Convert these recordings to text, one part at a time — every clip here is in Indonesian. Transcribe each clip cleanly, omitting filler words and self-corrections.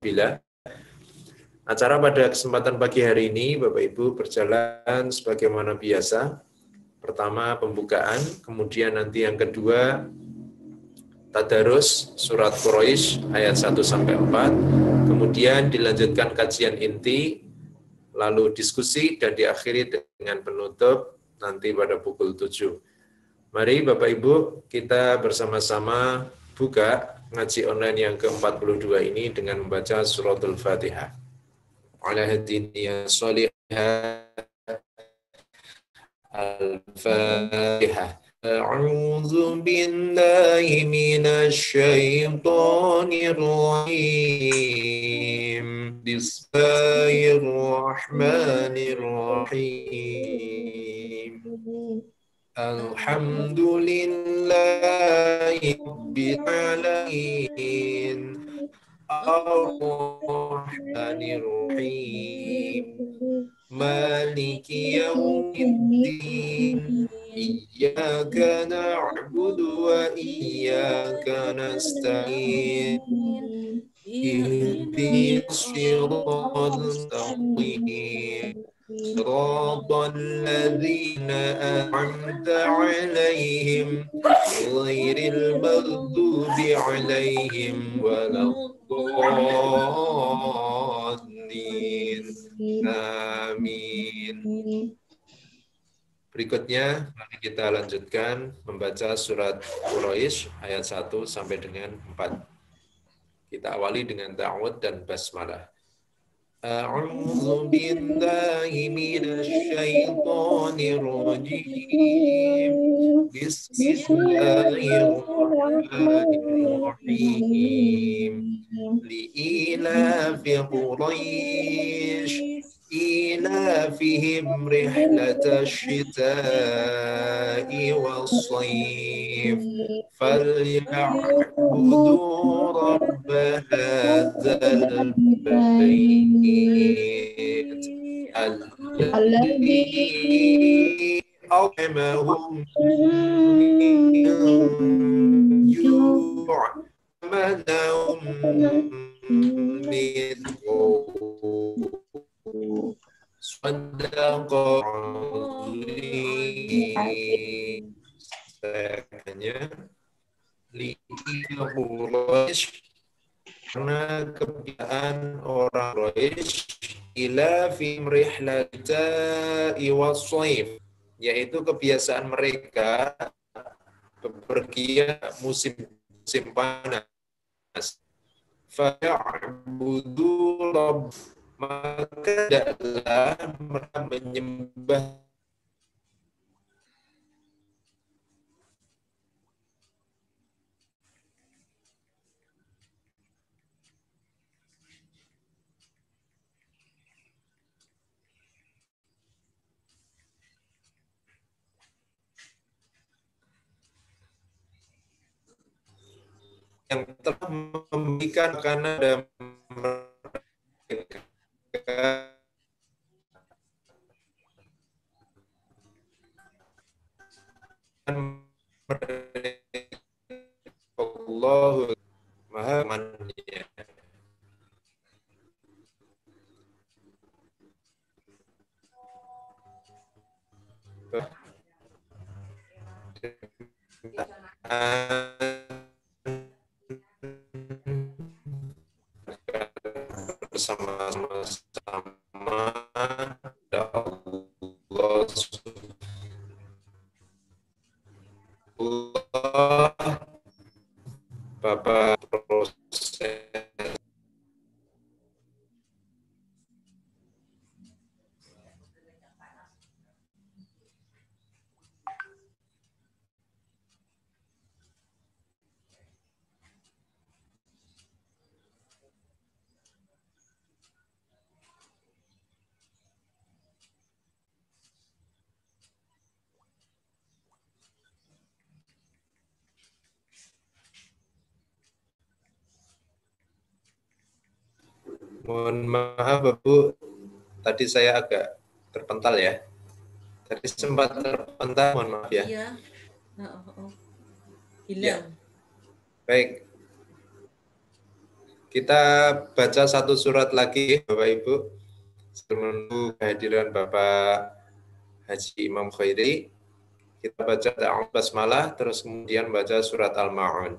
Bila acara pada kesempatan pagi hari ini, Bapak Ibu, berjalan sebagaimana biasa. Pertama pembukaan, kemudian nanti yang kedua tadarus surat Quraisy ayat 1 sampai 4, kemudian dilanjutkan kajian inti, lalu diskusi dan diakhiri dengan penutup nanti pada pukul 7. Mari Bapak Ibu, kita bersama-sama buka ngaji online yang ke-42 ini dengan membaca suratul Fatihah. Ala hadiniya salihah al-Fatihah. A'udzu billahi minasy syaithanir rajim. Bismillahirrahmanirrahim. Alhamdulillahi rabbil alamin. Ar-Rahmanir Rahim. Maliki yaumiddin. Iyyaka na'budu wa iyyaka nasta'in. Ihdinas siratal mustaqim. Siratal ladzina an'amta 'alaihim ghairil maghdubi 'alaihim waladdallin. Amin. Berikutnya mari kita lanjutkan membaca surat Quraisy ayat 1 sampai dengan 4. Kita awali dengan ta'awudz dan basmalah. A'udzu billahi minasy syaithanir rajim. Bismillahirrahmanirrahim. Li'ilafi Quraisy إيلافهم رحلة الشتاء والصيف فليعبدوا رب هذا البيت الذي أطعمهم من جوع وآمنهم من خوف. Karena kebiasaan orang Quraisy ila fi rihlata iwassaif, yaitu kebiasaan mereka bepergian musim panas. Fa'budu rabb, maka hendaklah mereka menyembah yang telah memberikan makanan dan mereka. Allah Maha Mania. Bersama-sama Allah Bapak proses mohon maaf Bu, tadi saya agak terpental ya. Tadi sempat terpental, mohon maaf ya. Iya. Hilang. Ya. Baik. Kita baca satu surat lagi, Bapak Ibu. Menunggu kehadiran Bapak Haji Imam Khairi. Kita baca Ta'awudz Basmalah, terus kemudian baca surat Al-Ma'un.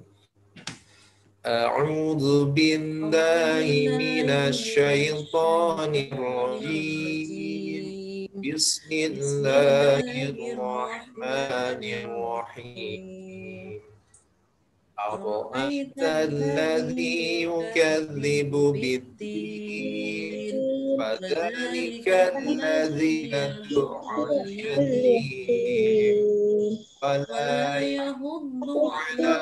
A'udzu billahi minasy syaithanir rajim. Bismillahirrahmanirrahim. أرأيت الذي يكذب بالدين فذلك الذي يدع اليتيم ولا يحض على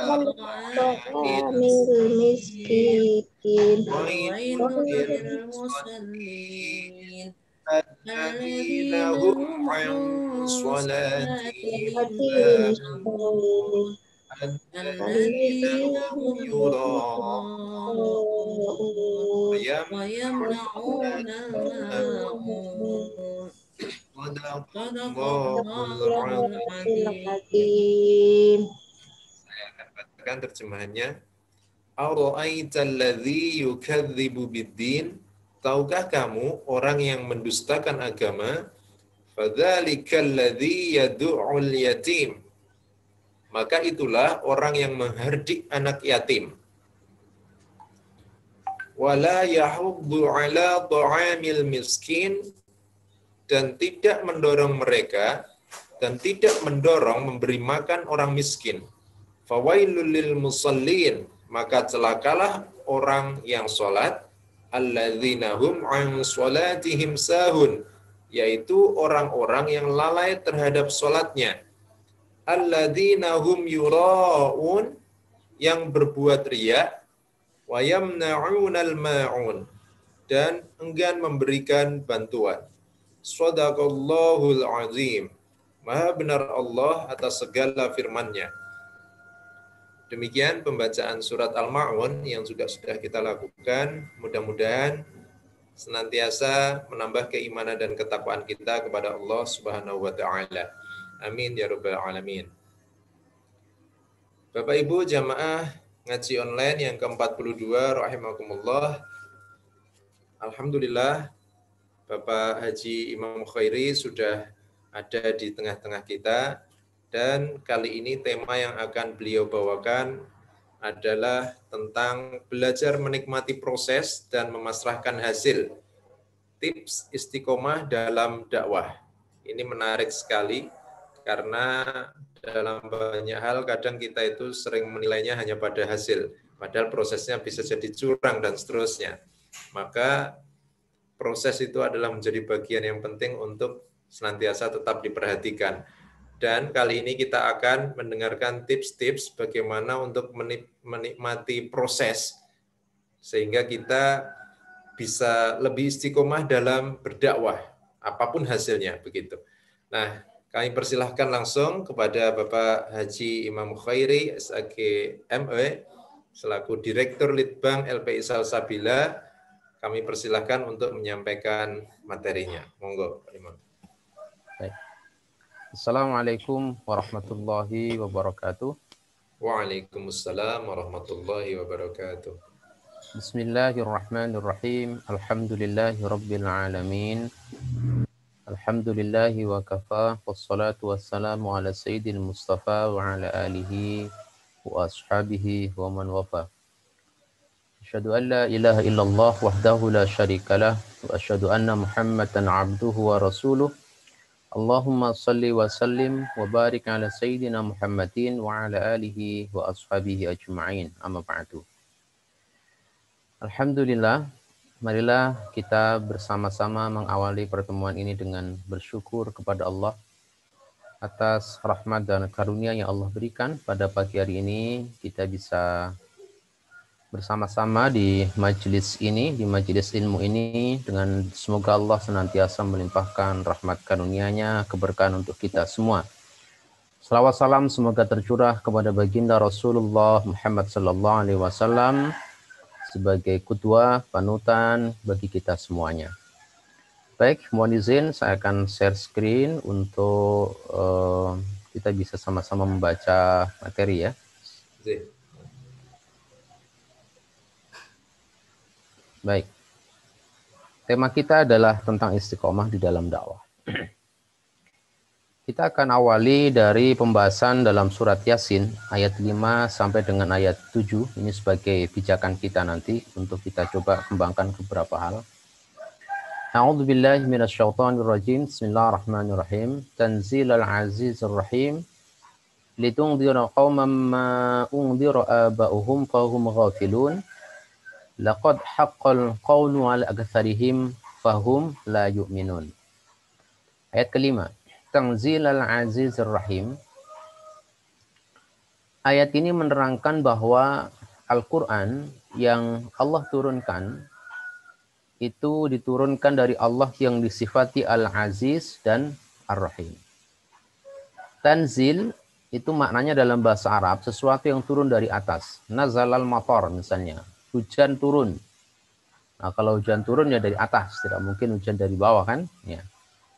طعام المسكين وويل للمصلين الذين هم عن صلاتهم ساهون الذين هم يراءون ويمنعون الماعون صدق الله العظيم. Saya akan bacakan terjemahannya. Ara'aital ladzi yukadzibu biddin, tahukah kamu orang yang mendustakan agama? Fadzalikal ladzi yad'ul yatim, maka itulah orang yang menghardik anak yatim. Wala yahuddu ala ta'amil miskin, dan tidak mendorong mereka dan tidak mendorong memberi makan orang miskin. Fawailul lil musallin, maka celakalah orang yang salat, alladzina hum an salatihim sahun, yaitu orang-orang yang lalai terhadap salatnya. Alladzina hum yura'un, yang berbuat riya, wa yamna'unal ma'un, dan enggan memberikan bantuan. Shadaqallahul azim. Maha benar Allah atas segala firman-Nya. Demikian pembacaan surat Al-Ma'un yang sudah kita lakukan. Mudah-mudahan senantiasa menambah keimanan dan ketakwaan kita kepada Allah Subhanahu wa taala. Amin ya rabbal alamin. Bapak Ibu jamaah ngaji online yang ke-42 rahimakumullah. Alhamdulillah Bapak Haji Imam Khairi sudah ada di tengah-tengah kita, dan kali ini tema yang akan beliau bawakan adalah tentang belajar menikmati proses dan memasrahkan hasil. Tips istiqomah dalam dakwah. Ini menarik sekali karena dalam banyak hal kadang kita itu sering menilainya hanya pada hasil, padahal prosesnya bisa jadi curang dan seterusnya. Maka proses itu adalah menjadi bagian yang penting untuk senantiasa tetap diperhatikan. Dan kali ini kita akan mendengarkan tips-tips bagaimana untuk menikmati proses sehingga kita bisa lebih istiqomah dalam berdakwah, apapun hasilnya begitu. Nah, kami persilahkan langsung kepada Bapak Haji Imam Khairi, SAG ME, selaku Direktur Litbang LPI Salsabila. Kami persilahkan untuk menyampaikan materinya. Monggo, Pak Imam. Baik. Assalamualaikum warahmatullahi wabarakatuh. Waalaikumsalam warahmatullahi wabarakatuh. Bismillahirrahmanirrahim. Alhamdulillahi rabbil alamin. Alhamdulillahi wa kafa. Wassalatu wassalamu ala sayyidil mustafa wa ala alihi wa ashabihi wa man wafa. Asyhadu an la ilaha illallah wahdahu la syarikalah wa asyhadu anna Muhammadan abduhu wa rasuluh. Allahumma salli wa sallim wa barik ala sayyidina Muhammadin wa ala alihi wa ashabihi ajma'in. Amma ba'du. Alhamdulillah, marilah kita bersama-sama mengawali pertemuan ini dengan bersyukur kepada Allah atas rahmat dan karunia yang Allah berikan. Pada pagi hari ini kita bisa bersama-sama di majelis ini, di majelis ilmu ini, dengan semoga Allah senantiasa melimpahkan rahmat karunia-Nya, keberkahan untuk kita semua. Salawat salam semoga tercurah kepada baginda Rasulullah Muhammad sallallahu alaihi wasallam sebagai qudwah, panutan bagi kita semuanya. Baik, mohon izin saya akan share screen untuk kita bisa sama-sama membaca materi ya. Baik. Tema kita adalah tentang istiqomah di dalam dakwah. Kita akan awali dari pembahasan dalam surat Yasin ayat 5 sampai dengan ayat 7. Ini sebagai pijakan kita nanti untuk kita coba kembangkan beberapa hal. A'udzu billahi minasyaitonir rajim. Bismillahirrahmanirrahim. Tanzilal azizir rahim. Litungdhira qauman ma undhira aba'uhum fahum ghafilun. Laqad haqqal qawlu 'ala aktsarihim fahum la yu'minun. Ayat kelima. Tanzilal azizir rahim. Ayat ini menerangkan bahwa Al-Quran yang Allah turunkan itu diturunkan dari Allah yang disifati Al-Aziz dan Ar-Rahim. Tanzil itu maknanya dalam bahasa Arab sesuatu yang turun dari atas. Nazalal matar misalnya, hujan turun. Nah, kalau hujan turun ya dari atas, tidak mungkin hujan dari bawah kan? Ya.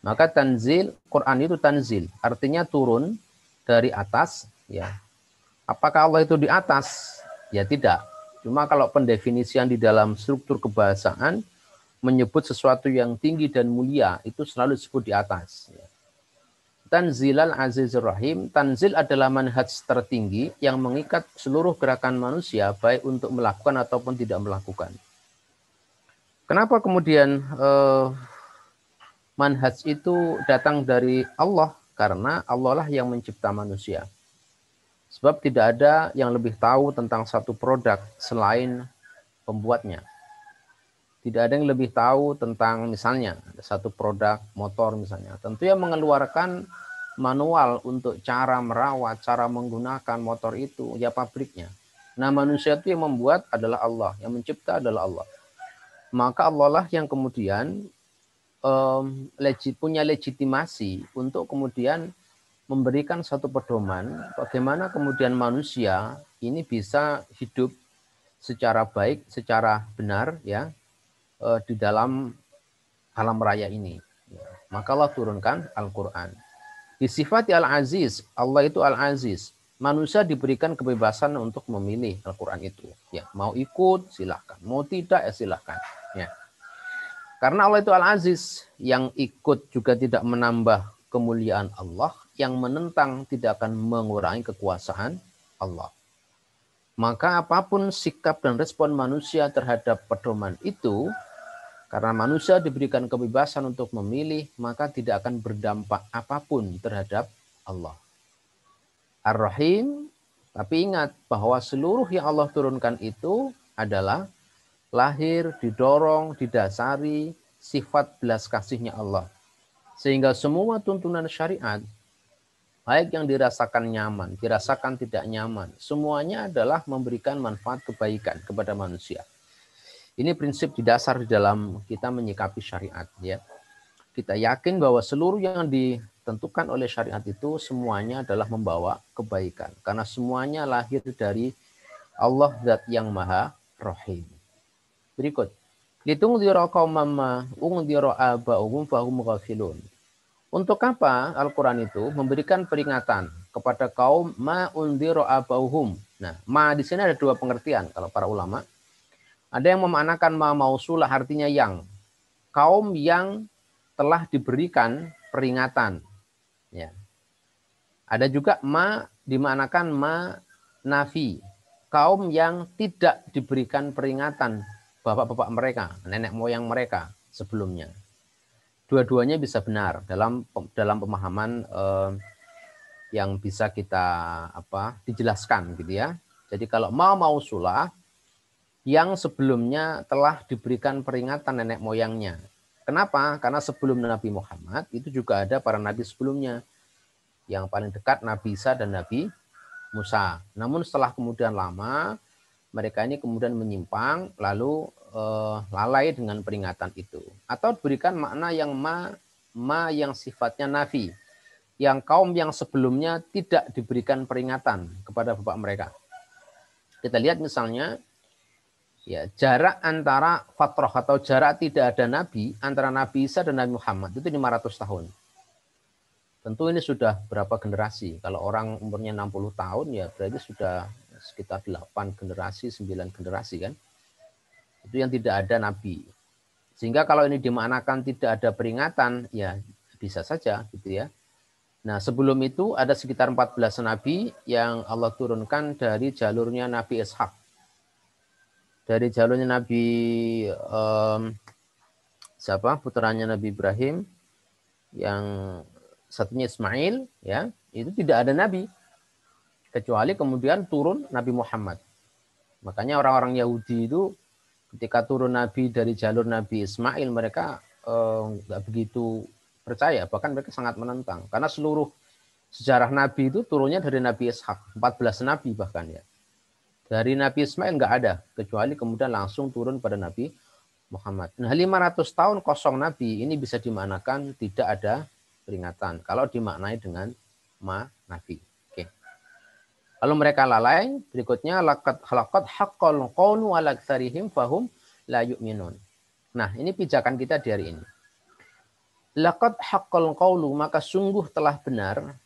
Maka tanzil, Quran itu tanzil, artinya turun dari atas. Ya. Apakah Allah itu di atas? Ya tidak. Cuma kalau pendefinisian di dalam struktur kebahasaan menyebut sesuatu yang tinggi dan mulia itu selalu disebut di atas. Ya. Tanzilal Azizir Rahim, tanzil adalah manhaj tertinggi yang mengikat seluruh gerakan manusia baik untuk melakukan ataupun tidak melakukan. Kenapa kemudian manhaj itu datang dari Allah? Karena Allah lah yang mencipta manusia. Sebab tidak ada yang lebih tahu tentang satu produk selain pembuatnya. Tidak ada yang lebih tahu tentang misalnya satu produk motor misalnya. Tentu yang mengeluarkan manual untuk cara merawat, cara menggunakan motor itu ya pabriknya. Nah manusia itu yang membuat adalah Allah, yang mencipta adalah Allah. Maka Allah lah yang kemudian punya legitimasi untuk kemudian memberikan satu pedoman bagaimana kemudian manusia ini bisa hidup secara baik, secara benar ya di dalam alam raya ini. Maka Allah turunkan Al-Quran. Disifati Al-Aziz, Allah itu Al-Aziz. Manusia diberikan kebebasan untuk memilih Al-Quran itu. Ya, mau ikut silahkan, mau tidak ya silahkan. Ya. Karena Allah itu Al-Aziz, yang ikut juga tidak menambah kemuliaan Allah, yang menentang tidak akan mengurangi kekuasaan Allah. Maka apapun sikap dan respon manusia terhadap pedoman itu, karena manusia diberikan kebebasan untuk memilih, maka tidak akan berdampak apapun terhadap Allah. Ar-Rahim, tapi ingat bahwa seluruh yang Allah turunkan itu adalah lahir, didorong, didasari sifat belas kasihnya Allah. Sehingga semua tuntunan syariat, baik yang dirasakan nyaman, dirasakan tidak nyaman, semuanya adalah memberikan manfaat kebaikan kepada manusia. Ini prinsip di dasar di dalam kita menyikapi syariat. Ya. Kita yakin bahwa seluruh yang ditentukan oleh syariat itu semuanya adalah membawa kebaikan. Karena semuanya lahir dari Allah Zat yang Maha Rahim. Berikut. Litungdhira qauman ma undhira aba'uhum fahum ghafilun. Untuk apa Al-Quran itu memberikan peringatan kepada kaum ma undhira aba'uhum. Nah, ma di sini ada dua pengertian kalau para ulama. Ada yang memaknakan ma mausulah artinya yang. Kaum yang telah diberikan peringatan. Ya. Ada juga ma dimaknakan ma nafi. Kaum yang tidak diberikan peringatan bapak-bapak mereka, nenek moyang mereka sebelumnya. Dua-duanya bisa benar dalam pemahaman yang bisa kita dijelaskan gitu ya. Jadi kalau ma mausulah yang sebelumnya telah diberikan peringatan nenek moyangnya. Kenapa? Karena sebelum Nabi Muhammad itu juga ada para nabi sebelumnya. Yang paling dekat Nabi Isa dan Nabi Musa. Namun setelah kemudian lama, mereka ini kemudian menyimpang, lalu lalai dengan peringatan itu. Atau diberikan makna yang ma yang sifatnya nafi. Yang kaum yang sebelumnya tidak diberikan peringatan kepada bapak mereka. Kita lihat misalnya, ya, jarak antara fatrah atau jarak tidak ada nabi antara Nabi Isa dan Nabi Muhammad itu 500 tahun. Tentu ini sudah berapa generasi. Kalau orang umurnya 60 tahun ya berarti sudah sekitar 8 generasi, 9 generasi kan. Itu yang tidak ada nabi. Sehingga kalau ini dimaknakan tidak ada peringatan, ya bisa saja gitu ya. Nah, sebelum itu ada sekitar 14 nabi yang Allah turunkan dari jalurnya Nabi Ishak. Dari jalurnya Nabi putranya Nabi Ibrahim, yang satunya Ismail, ya, itu tidak ada nabi kecuali kemudian turun Nabi Muhammad. Makanya orang-orang Yahudi itu ketika turun nabi dari jalur Nabi Ismail, mereka nggak begitu percaya, bahkan mereka sangat menentang karena seluruh sejarah nabi itu turunnya dari Nabi Ishak, 14 nabi bahkan ya. Dari Nabi Ismail nggak ada, kecuali kemudian langsung turun pada Nabi Muhammad. Nah, 500 tahun kosong nabi ini bisa dimaknakan tidak ada peringatan kalau dimaknai dengan nabi. Oke. Lalu mereka lalai, berikutnya laqad haqqal qawlu ala aktsarihim fahum la yu'minun. Nah, ini pijakan kita di hari ini. Laqad haqqal qawlu, maka sungguh telah benar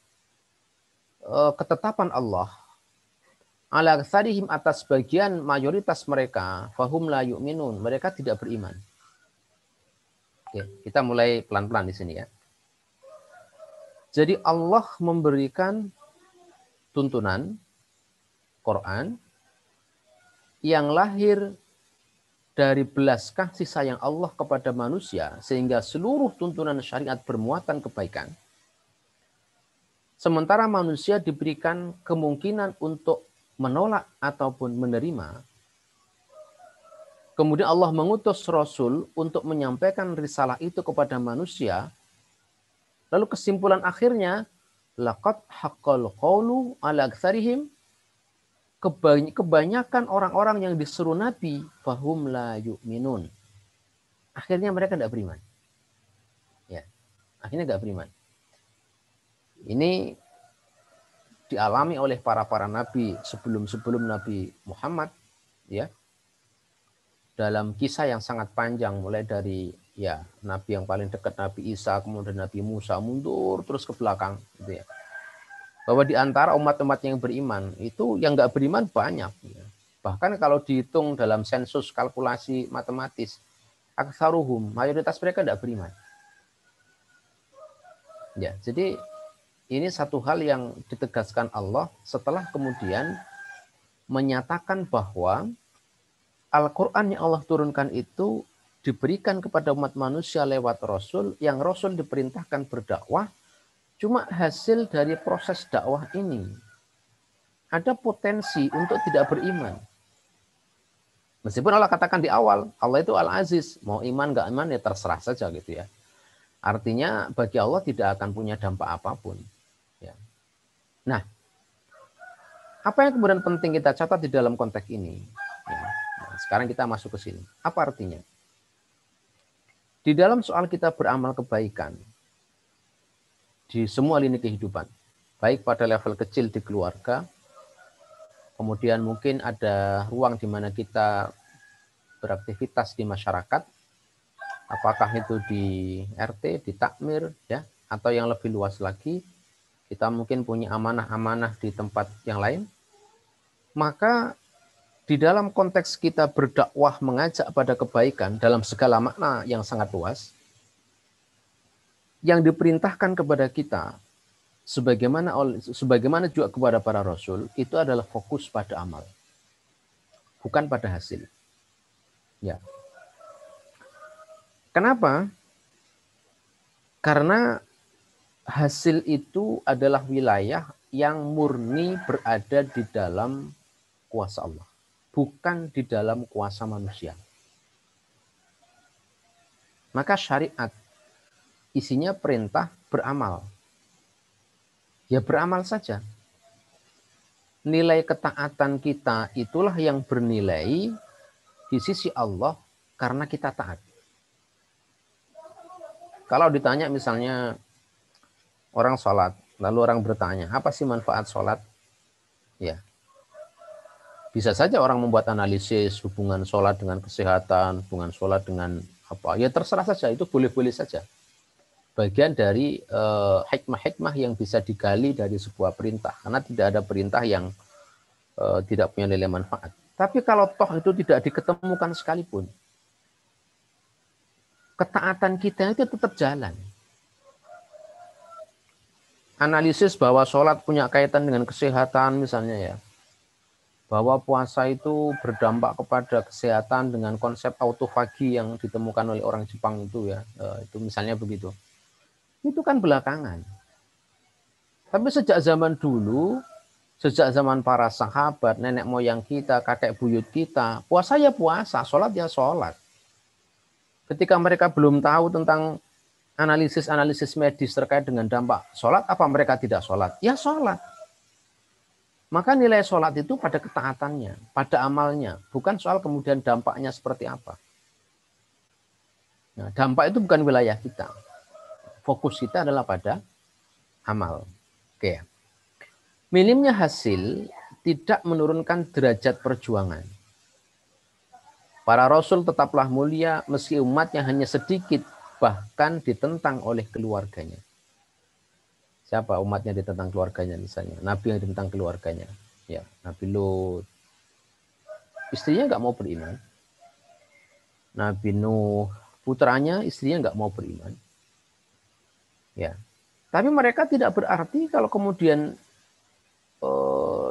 ketetapan Allah ala aktsarihim, atas bagian mayoritas mereka, fahum la yu'minun, mereka tidak beriman. Oke, kita mulai pelan-pelan di sini ya. Jadi Allah memberikan tuntunan Quran yang lahir dari belas kasih sayang Allah kepada manusia, sehingga seluruh tuntunan syariat bermuatan kebaikan. Sementara manusia diberikan kemungkinan untuk menolak ataupun menerima. Kemudian Allah mengutus Rasul untuk menyampaikan risalah itu kepada manusia. Lalu kesimpulan akhirnya, laqad haqqal qawlu ala aktsarihim, kebanyakan orang-orang yang disuruh Nabi, fahum la yu'minun. Akhirnya mereka tidak beriman. Ya, akhirnya tidak beriman. Ini dialami oleh para nabi sebelum Nabi Muhammad, ya, dalam kisah yang sangat panjang, mulai dari ya nabi yang paling dekat Nabi Isa, kemudian Nabi Musa, mundur terus ke belakang, gitu ya. Bahwa di antara umat-umat yang beriman itu yang nggak beriman banyak, ya. Bahkan kalau dihitung dalam sensus kalkulasi matematis, aktsaruhum, mayoritas mereka tidak beriman. Ya, jadi ini satu hal yang ditegaskan Allah setelah kemudian menyatakan bahwa Al-Quran yang Allah turunkan itu diberikan kepada umat manusia lewat Rasul, yang Rasul diperintahkan berdakwah. Cuma hasil dari proses dakwah ini ada potensi untuk tidak beriman. Meskipun Allah katakan di awal, Allah itu Al-Aziz, mau iman nggak iman ya terserah saja gitu ya. Artinya bagi Allah tidak akan punya dampak apapun. Ya. Nah, apa yang kemudian penting kita catat di dalam konteks ini? Ya. Nah, sekarang kita masuk ke sini. Apa artinya? Di dalam soal kita beramal kebaikan di semua lini kehidupan, baik pada level kecil di keluarga, kemudian mungkin ada ruang di mana kita beraktivitas di masyarakat, apakah itu di RT, di takmir, ya, atau yang lebih luas lagi, kita mungkin punya amanah-amanah di tempat yang lain. Maka di dalam konteks kita berdakwah mengajak pada kebaikan dalam segala makna yang sangat luas, yang diperintahkan kepada kita sebagaimana juga kepada para rasul, itu adalah fokus pada amal, bukan pada hasil. Ya. Kenapa? Karena hasil itu adalah wilayah yang murni berada di dalam kuasa Allah, bukan di dalam kuasa manusia. Maka syariat isinya perintah beramal. Ya beramal saja. Nilai ketaatan kita itulah yang bernilai di sisi Allah karena kita taat. Kalau ditanya misalnya orang sholat, lalu orang bertanya, apa sih manfaat sholat? Ya, bisa saja orang membuat analisis hubungan sholat dengan kesehatan, hubungan sholat dengan apa. Ya terserah saja, itu boleh-boleh saja. Bagian dari hikmah-hikmah yang bisa digali dari sebuah perintah. Karena tidak ada perintah yang tidak punya nilai manfaat. Tapi kalau toh itu tidak diketemukan sekalipun, ketaatan kita itu tetap jalan. Analisis bahwa sholat punya kaitan dengan kesehatan misalnya ya, bahwa puasa itu berdampak kepada kesehatan dengan konsep autofagi yang ditemukan oleh orang Jepang itu ya, itu misalnya begitu. Itu kan belakangan. Tapi sejak zaman dulu, sejak zaman para sahabat, nenek moyang kita, kakek buyut kita, puasa ya puasa, sholat ya sholat. Ketika mereka belum tahu tentang analisis-analisis medis terkait dengan dampak sholat, apa mereka tidak sholat? Ya sholat. Maka nilai sholat itu pada ketaatannya, pada amalnya, bukan soal kemudian dampaknya seperti apa. Nah, dampak itu bukan wilayah kita. Fokus kita adalah pada amal. Oke. Minimnya hasil tidak menurunkan derajat perjuangan. Para rasul tetaplah mulia meski umatnya hanya sedikit, bahkan ditentang oleh keluarganya. Siapa umatnya ditentang keluarganya misalnya? Nabi yang ditentang keluarganya. Ya, Nabi Lut. Istrinya nggak mau beriman. Nabi Nuh, putranya istrinya nggak mau beriman. Ya, tapi mereka tidak berarti kalau kemudian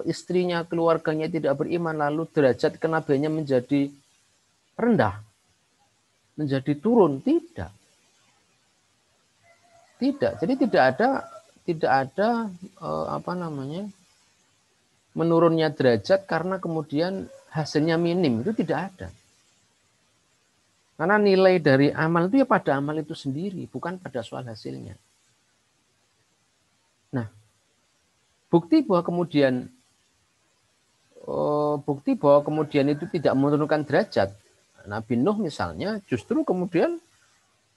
istrinya, keluarganya tidak beriman, lalu derajat kenabiannya menjadi rendah, menjadi turun. Tidak. Jadi tidak ada menurunnya derajat karena kemudian hasilnya minim, itu tidak ada. Karena nilai dari amal itu ya pada amal itu sendiri, bukan pada soal hasilnya. Nah, bukti bahwa kemudian itu tidak menurunkan derajat. Nabi Nuh misalnya justru kemudian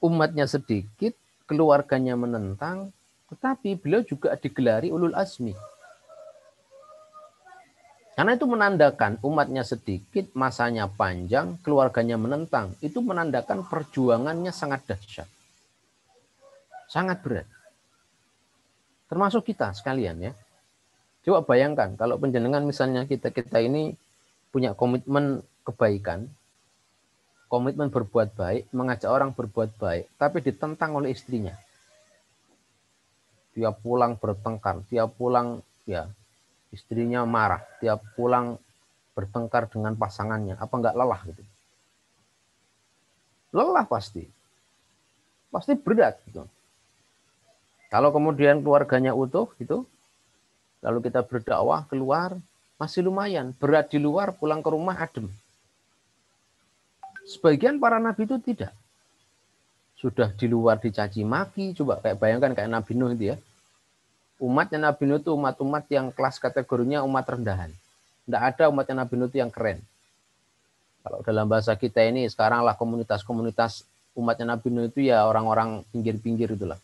umatnya sedikit, keluarganya menentang, tetapi beliau juga digelari ulul azmi. Karena itu menandakan umatnya sedikit, masanya panjang, keluarganya menentang. Itu menandakan perjuangannya sangat dahsyat. Sangat berat. Termasuk kita sekalian ya. Coba bayangkan kalau penjenengan misalnya kita ini punya komitmen kebaikan, komitmen berbuat baik, mengajak orang berbuat baik, tapi ditentang oleh istrinya. Dia pulang bertengkar, dia pulang ya istrinya marah, tiap pulang bertengkar dengan pasangannya, apa enggak lelah gitu? Lelah pasti berat gitu. Kalau kemudian keluarganya utuh gitu, lalu kita berdakwah keluar, masih lumayan, berat di luar, pulang ke rumah adem. Sebagian para nabi itu tidak. Sudah di luar dicaci maki, coba kayak bayangkan kayak Nabi Nuh itu ya. Umatnya Nabi Nuh itu umat-umat yang kelas kategorinya umat rendahan. Tidak ada umatnya Nabi Nuh itu yang keren. Kalau dalam bahasa kita ini sekarang lah komunitas-komunitas umatnya Nabi Nuh itu ya orang-orang pinggir-pinggir itulah.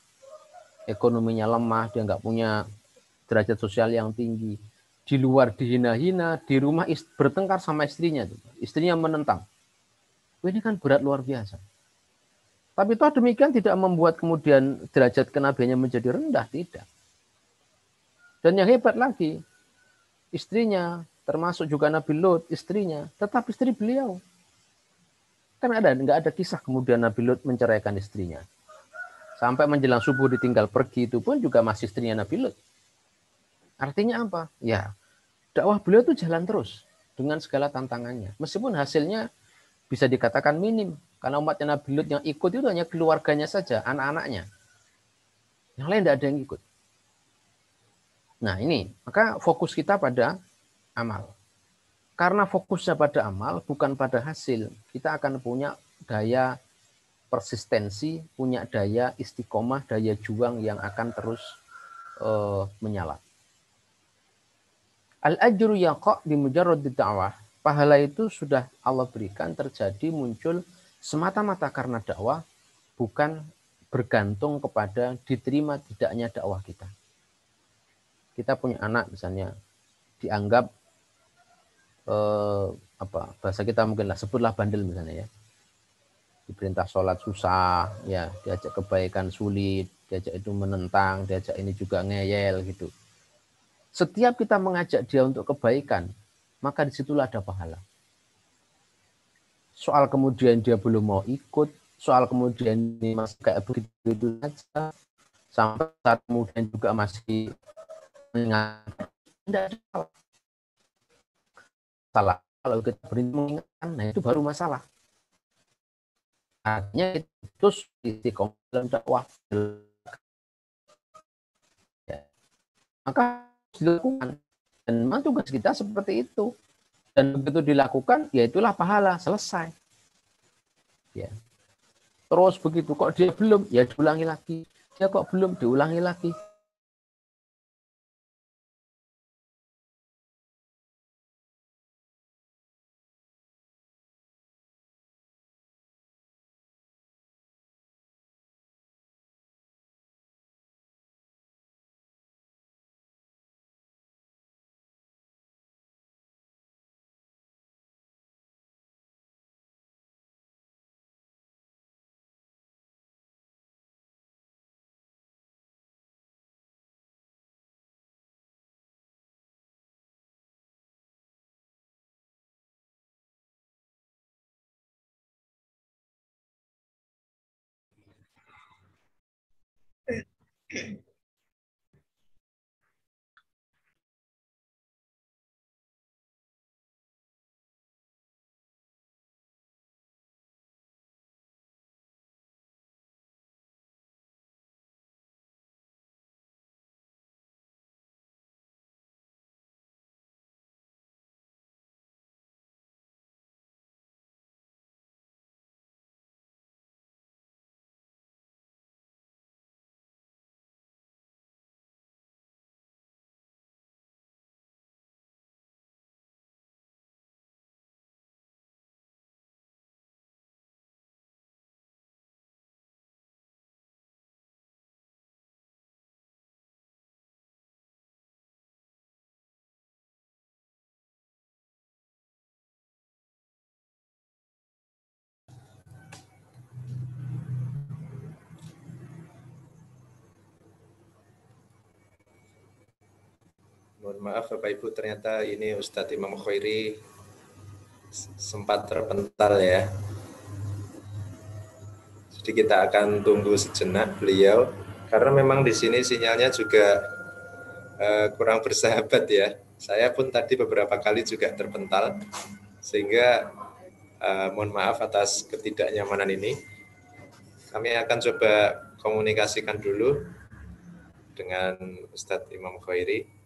Ekonominya lemah, dia nggak punya derajat sosial yang tinggi. Di luar dihina-hina, di rumah bertengkar sama istrinya. Istrinya menentang. Ini kan berat luar biasa. Tapi toh demikian tidak membuat kemudian derajat kenabiannya menjadi rendah, tidak. Dan yang hebat lagi, istrinya, termasuk juga Nabi Lut, istrinya, tetap istri beliau. Kan nggak ada kisah kemudian Nabi Lut menceraikan istrinya. Sampai menjelang subuh ditinggal pergi itu pun juga masih istrinya Nabi Lut. Artinya apa? Ya, dakwah beliau itu jalan terus dengan segala tantangannya. Meskipun hasilnya bisa dikatakan minim. Karena umatnya Nabi Lut yang ikut itu hanya keluarganya saja, anak-anaknya. Yang lain tidak ada yang ikut. Nah ini, maka fokus kita pada amal. Karena fokusnya pada amal, bukan pada hasil, kita akan punya daya persistensi, punya daya istiqomah, daya juang yang akan terus menyala. Al-ajru yaqa' bi mujarrad da'wah. Pahala itu sudah Allah berikan terjadi muncul semata-mata karena dakwah, bukan bergantung kepada diterima tidaknya dakwah kita. Kita punya anak misalnya dianggap bahasa kita mungkin lah sebutlah bandel misalnya ya, diperintah sholat susah ya, diajak kebaikan sulit, diajak itu menentang, diajak ini juga ngeyel gitu. Setiap kita mengajak dia untuk kebaikan, maka disitulah ada pahala. soal kemudian dia belum mau ikut, soal kemudian ini masih kayak begitu saja, sampai saat kemudian juga masih mengingatkan, tidak ada salah. Kalau kita berhenti mengingatkan, nah itu baru masalah. Artinya itu istiqomah dalam dakwah. Ya. Maka harus dilakukan. Dan memang tugas kita seperti itu. Dan begitu dilakukan, ya itulah pahala, selesai. Ya. Terus begitu, kok dia belum, ya diulangi lagi. Dia kok belum, diulangi lagi. Mohon maaf Bapak Ibu, ternyata ini Ustadz Imam Khairi sempat terpental ya. Jadi kita akan tunggu sejenak beliau, karena memang di sini sinyalnya juga kurang bersahabat ya. Saya pun tadi beberapa kali juga terpental, sehingga mohon maaf atas ketidaknyamanan ini. Kami akan coba komunikasikan dulu dengan Ustadz Imam Khairi.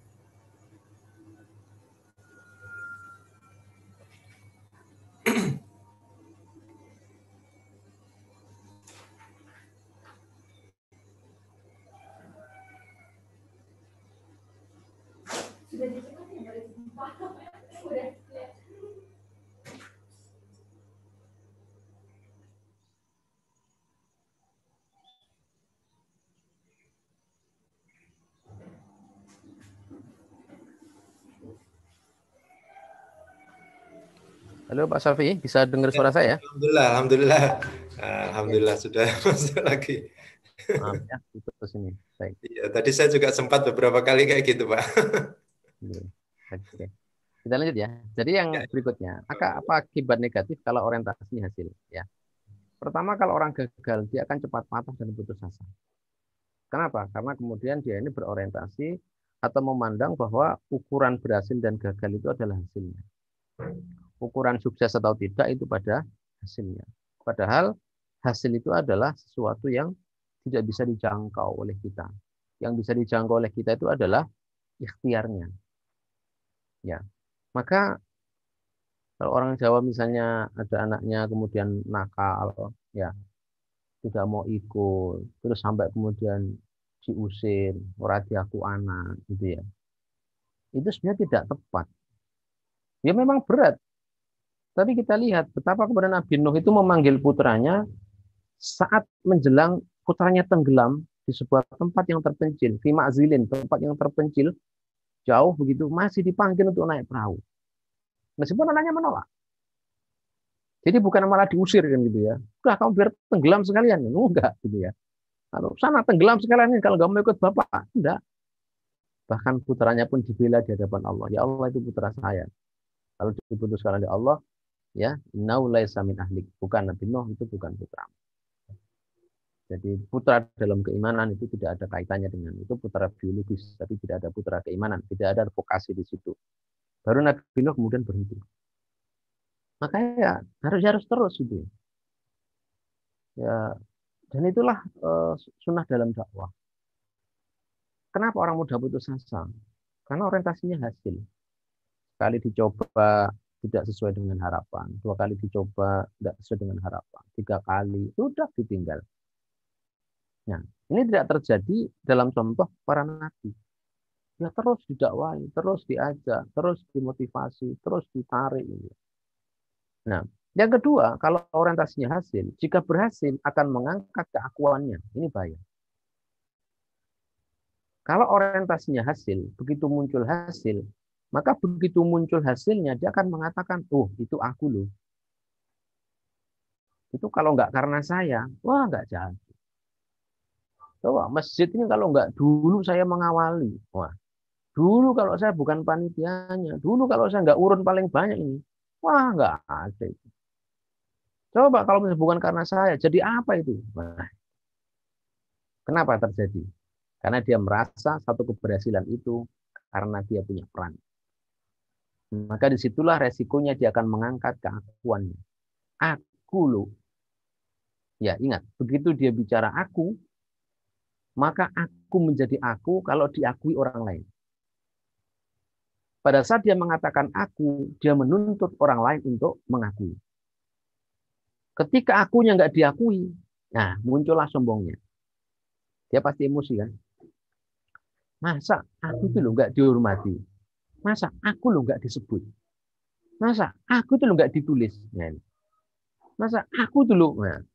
Halo Pak Safi, bisa dengar suara saya? Alhamdulillah sudah masuk lagi. Maaf ya, putus ini. Baik. Iya, tadi saya juga sempat beberapa kali kayak gitu, Pak. Oke. Kita lanjut ya. Jadi yang berikutnya, apa akibat negatif kalau orientasi hasil? Ya. Pertama, kalau orang gagal, dia akan cepat patah dan putus asa. Kenapa? Karena kemudian dia ini berorientasi atau memandang bahwa ukuran berhasil dan gagal itu adalah hasilnya. Ukuran sukses atau tidak itu pada hasilnya. Padahal hasil itu adalah sesuatu yang tidak bisa dijangkau oleh kita. Yang bisa dijangkau oleh kita itu adalah ikhtiarnya. Ya. Maka kalau orang Jawa misalnya ada anaknya kemudian nakal, ya tidak mau ikut, terus sampai kemudian diusir, ora diaku anak, gitu ya. Itu sebenarnya tidak tepat. Ya memang berat, tapi kita lihat betapa kemudian Nabi Nuh itu memanggil putranya saat menjelang putranya tenggelam di sebuah tempat yang terpencil, fi ma'zilin, tempat yang terpencil, jauh begitu, masih dipanggil untuk naik perahu. Meskipun anaknya menolak. Jadi bukan malah diusir kan gitu ya. Udah kamu biar tenggelam sekalian. Enggak gitu ya. Kalau sana tenggelam sekalian kalau nggak mau ikut bapak. Enggak. Bahkan putranya pun dibela di hadapan Allah. Ya Allah itu putra saya. Kalau diputuskan oleh Allah, Ya, innahu laisa min ahlik. Bukan Nabi Nuh, itu bukan putra. Jadi putra dalam keimanan itu tidak ada kaitannya dengan itu putra biologis, tapi tidak ada putra keimanan, tidak ada vokasi di situ. Baru Nabi Nuh kemudian berhenti. Makanya ya harus terus gitu. Ya, dan itulah sunnah dalam dakwah. Kenapa orang mudah putus asa? Karena orientasinya hasil. Sekali dicoba tidak sesuai dengan harapan, 2 kali dicoba tidak sesuai dengan harapan, 3 kali sudah ditinggal. Nah, ini tidak terjadi dalam contoh para nabi. Ya terus didakwai, terus diajak, terus dimotivasi, terus ditarik. Nah, yang kedua, kalau orientasinya hasil, jika berhasil akan mengangkat keakuannya. Ini bahaya. Kalau orientasinya hasil, begitu muncul hasil, maka begitu muncul hasilnya, dia akan mengatakan, oh itu aku loh. Itu kalau nggak karena saya, wah nggak jadi. Coba masjid ini kalau nggak dulu saya mengawali, wah dulu kalau saya bukan panitianya, dulu kalau saya nggak urun paling banyak ini, wah nggak ada. Coba kalau misalnya bukan karena saya, jadi apa itu? Nah, kenapa terjadi? Karena dia merasa satu keberhasilan itu karena dia punya peran. Maka disitulah resikonya dia akan mengangkat keakuannya. Aku loh. Ya ingat, begitu dia bicara aku, maka aku menjadi aku kalau diakui orang lain. Pada saat dia mengatakan aku, dia menuntut orang lain untuk mengakui. Ketika akunya nggak diakui, nah muncullah sombongnya. Dia pasti emosi kan. Masa aku itu loh nggak dihormati? Masa aku loh nggak disebut? Masa aku itu loh nggak ditulis? Nah, masa aku itu loh. Nah,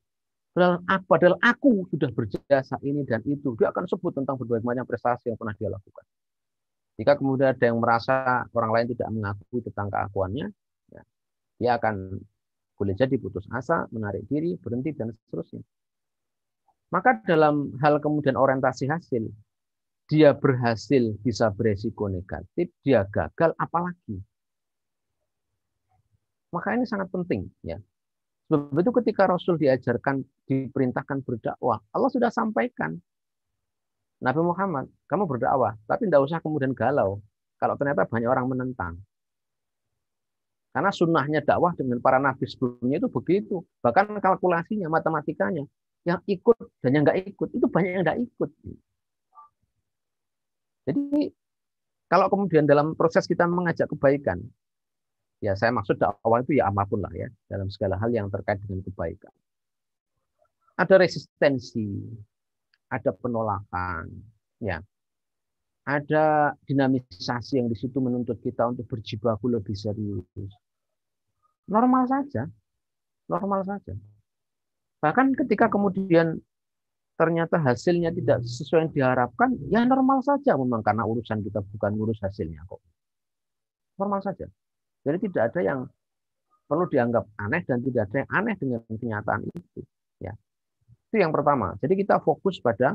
padahal aku sudah berjasa ini dan itu. Dia akan sebut tentang berbagai macam prestasi yang pernah dia lakukan. Jika kemudian ada yang merasa orang lain tidak mengakui tentang keakuannya, ya, dia akan boleh jadi putus asa, menarik diri, berhenti, dan seterusnya. Maka dalam hal kemudian orientasi hasil, dia berhasil bisa beresiko negatif, dia gagal apalagi. Maka ini sangat penting. Ya. Sebab itu ketika Rasul diajarkan, diperintahkan berdakwah, Allah sudah sampaikan, Nabi Muhammad, kamu berdakwah, tapi tidak usah kemudian galau. Kalau ternyata banyak orang menentang. Karena sunnahnya dakwah dengan para nabi sebelumnya itu begitu. Bahkan kalkulasinya, matematikanya. Yang ikut dan yang nggak ikut, itu banyak yang nggak ikut. Jadi kalau kemudian dalam proses kita mengajak kebaikan, ya saya maksud dakwah itu ya apapun lah ya, dalam segala hal yang terkait dengan kebaikan. Ada resistensi, ada penolakan, ya. Ada dinamisasi yang di situ menuntut kita untuk berjibaku lebih serius. Normal saja, normal saja. Bahkan ketika kemudian ternyata hasilnya tidak sesuai yang diharapkan, ya normal saja memang karena urusan kita bukan ngurus hasilnya kok. Normal saja. Jadi tidak ada yang perlu dianggap aneh dan tidak ada yang aneh dengan kenyataan itu. Ya. Itu yang pertama. Jadi kita fokus pada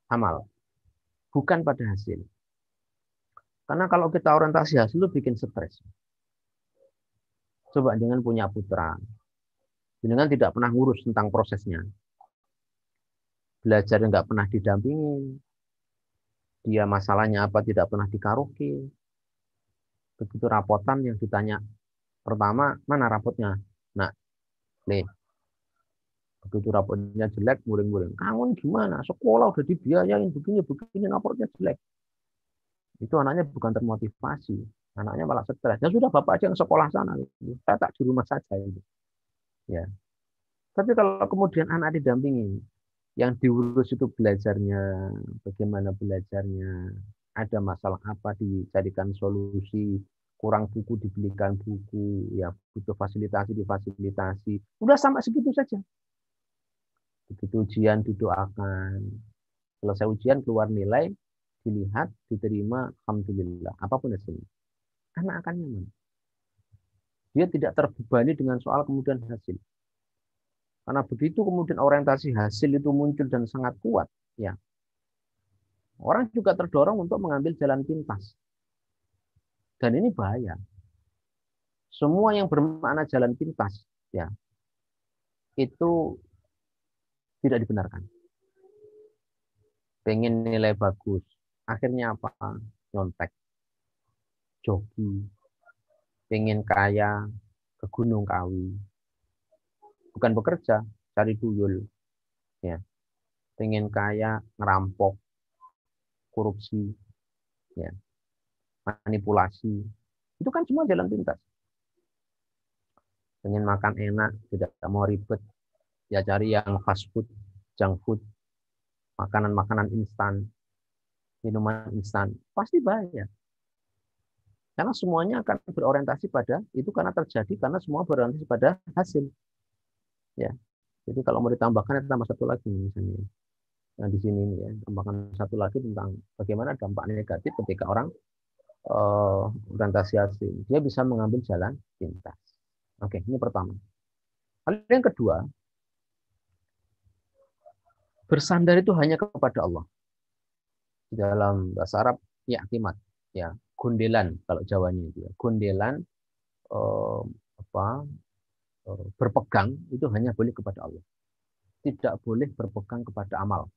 amal, bukan pada hasil. Karena kalau kita orientasi hasil itu bikin stres. Coba jangan punya putra. Jangan tidak pernah ngurus tentang prosesnya. Belajar nggak pernah didampingi. Dia masalahnya apa tidak pernah dikaroki. Begitu rapotan yang ditanya pertama, mana rapotnya? Nah, nih. Begitu rapotnya jelek, guling-guling. Kamu gimana? Sekolah udah dibiayain begini, rapotnya jelek. Itu anaknya bukan termotivasi. Anaknya malah stres. Ya sudah bapak aja yang sekolah sana. Saya tak di rumah saja. Ya. Tapi kalau kemudian anak didampingi, yang diurus itu belajarnya, bagaimana belajarnya, ada masalah apa dicarikan solusi, kurang buku dibelikan buku, ya butuh fasilitasi difasilitasi. Udah sampai segitu saja. Begitu ujian didoakan. Selesai ujian keluar nilai, dilihat, diterima, alhamdulillah. Apapun hasilnya. Anak akan nyaman. Dia tidak terbebani dengan soal kemudian hasil. Karena begitu kemudian orientasi hasil itu muncul dan sangat kuat, ya orang juga terdorong untuk mengambil jalan pintas. Dan ini bahaya. Semua yang bermakna jalan pintas, ya, itu tidak dibenarkan. Pengen nilai bagus, akhirnya apa? Nyontek, joki, pengen kaya, ke Gunung Kawi, bukan bekerja, cari tuyul, ya, pengen kaya, ngerampok, korupsi, ya, manipulasi, itu kan semua jalan pintas. Pengen makan enak, tidak mau ribet, ya cari yang fast food, junk food, makanan-makanan instan, minuman instan, pasti bahaya. Karena semuanya akan berorientasi pada itu, karena terjadi karena semua berorientasi pada hasil. Ya, jadi kalau mau ditambahkan, tambah satu lagi misalnya. Nah di sini ya, tambahkan satu lagi tentang bagaimana dampak negatif ketika orang orientasi hasil. Dia bisa mengambil jalan pintas. Oke, ini pertama. Lalu yang kedua, bersandar itu hanya kepada Allah. Di dalam bahasa Arab, i'timad, ya, gundelan kalau Jawanya itu ya. Gundelan berpegang itu hanya boleh kepada Allah. Tidak boleh berpegang kepada amal.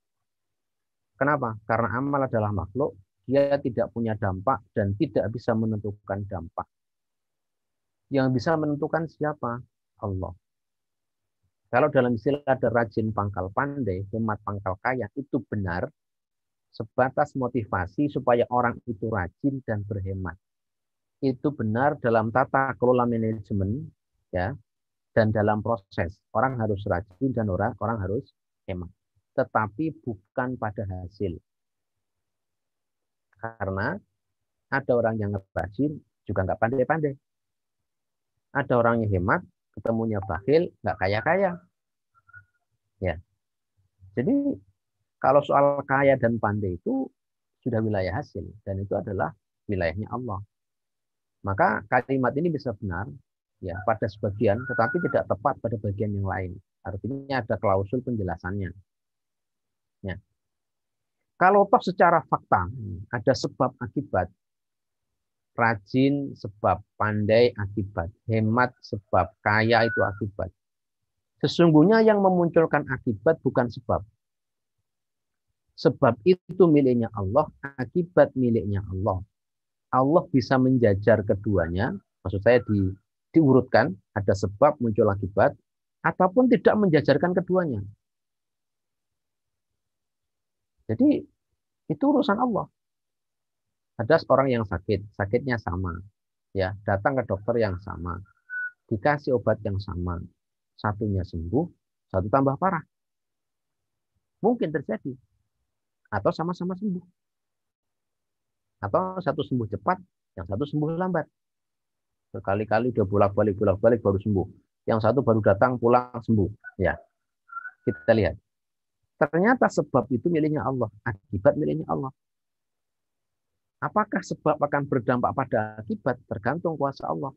Kenapa? Karena amal adalah makhluk, dia tidak punya dampak dan tidak bisa menentukan dampak. Yang bisa menentukan siapa? Allah. Kalau dalam istilah ada rajin pangkal pandai, hemat pangkal kaya, itu benar sebatas motivasi supaya orang itu rajin dan berhemat. Itu benar dalam tata kelola manajemen, ya, dan dalam proses. Orang harus rajin dan orang harus hemat. Tetapi bukan pada hasil. Karena ada orang yang rajin juga nggak pandai-pandai. Ada orang yang hemat, ketemunya bakhil, nggak kaya-kaya. Ya. Jadi kalau soal kaya dan pandai itu sudah wilayah hasil, dan itu adalah wilayahnya Allah. Maka kalimat ini bisa benar ya pada sebagian, tetapi tidak tepat pada bagian yang lain. Artinya ada klausul penjelasannya. Ya. Kalau toh secara fakta ada sebab akibat, rajin sebab pandai akibat, hemat sebab kaya itu akibat. Sesungguhnya yang memunculkan akibat bukan sebab. Sebab itu miliknya Allah, akibat miliknya Allah. Allah bisa menjajar keduanya, maksud saya diurutkan, ada sebab muncul akibat, ataupun tidak menjajarkan keduanya. Jadi itu urusan Allah. Ada orang yang sakit, sakitnya sama, ya, datang ke dokter yang sama, dikasih obat yang sama, satunya sembuh, satu tambah parah. Mungkin terjadi, atau sama-sama sembuh, atau satu sembuh cepat, yang satu sembuh lambat. Berkali-kali udah bolak-balik baru sembuh. Yang satu baru datang pulang sembuh. Ya, kita lihat. Ternyata sebab itu miliknya Allah, akibat miliknya Allah. Apakah sebab akan berdampak pada akibat? Tergantung kuasa Allah.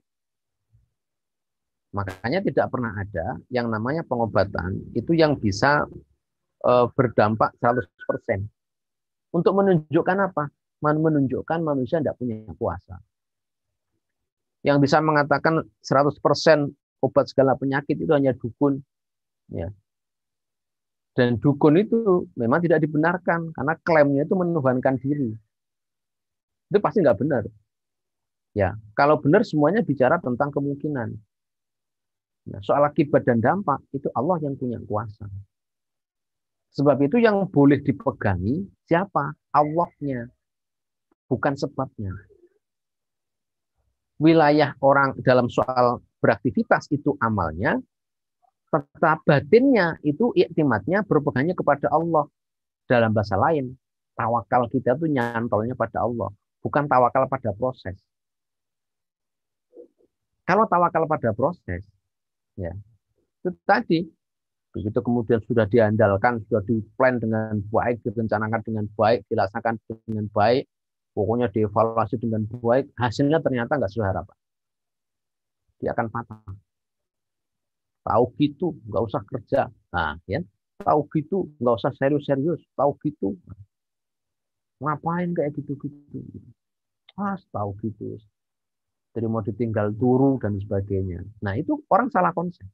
Makanya tidak pernah ada yang namanya pengobatan itu yang bisa berdampak 100%. Untuk menunjukkan apa? Menunjukkan manusia tidak punya kuasa. Yang bisa mengatakan 100% obat segala penyakit itu hanya dukun. Ya. Dan dukun itu memang tidak dibenarkan karena klaimnya itu menuhankan diri. Itu pasti nggak benar. Ya, kalau benar semuanya bicara tentang kemungkinan. Nah, soal akibat dan dampak itu Allah yang punya kuasa. Sebab itu yang boleh dipegangi siapa? Allahnya, bukan sebabnya. Wilayah orang dalam soal beraktivitas itu amalnya, tetap batinnya itu iktimatnya berpegangnya kepada Allah. Dalam bahasa lain, tawakal kita itu nyantolnya pada Allah, bukan tawakal pada proses. Kalau tawakal pada proses, ya itu tadi, begitu kemudian sudah diandalkan, sudah diplan dengan baik, direncanakan dengan baik, dilaksanakan dengan baik, pokoknya dievaluasi dengan baik, hasilnya ternyata nggak sesuai harapan. Dia akan patah. Tahu gitu, nggak usah kerja. Nah, ya, tahu gitu, nggak usah serius-serius. Tahu gitu, ngapain kayak gitu-gitu. Tahu gitu. Jadi mau ditinggal turu dan sebagainya. Nah itu orang salah konsep.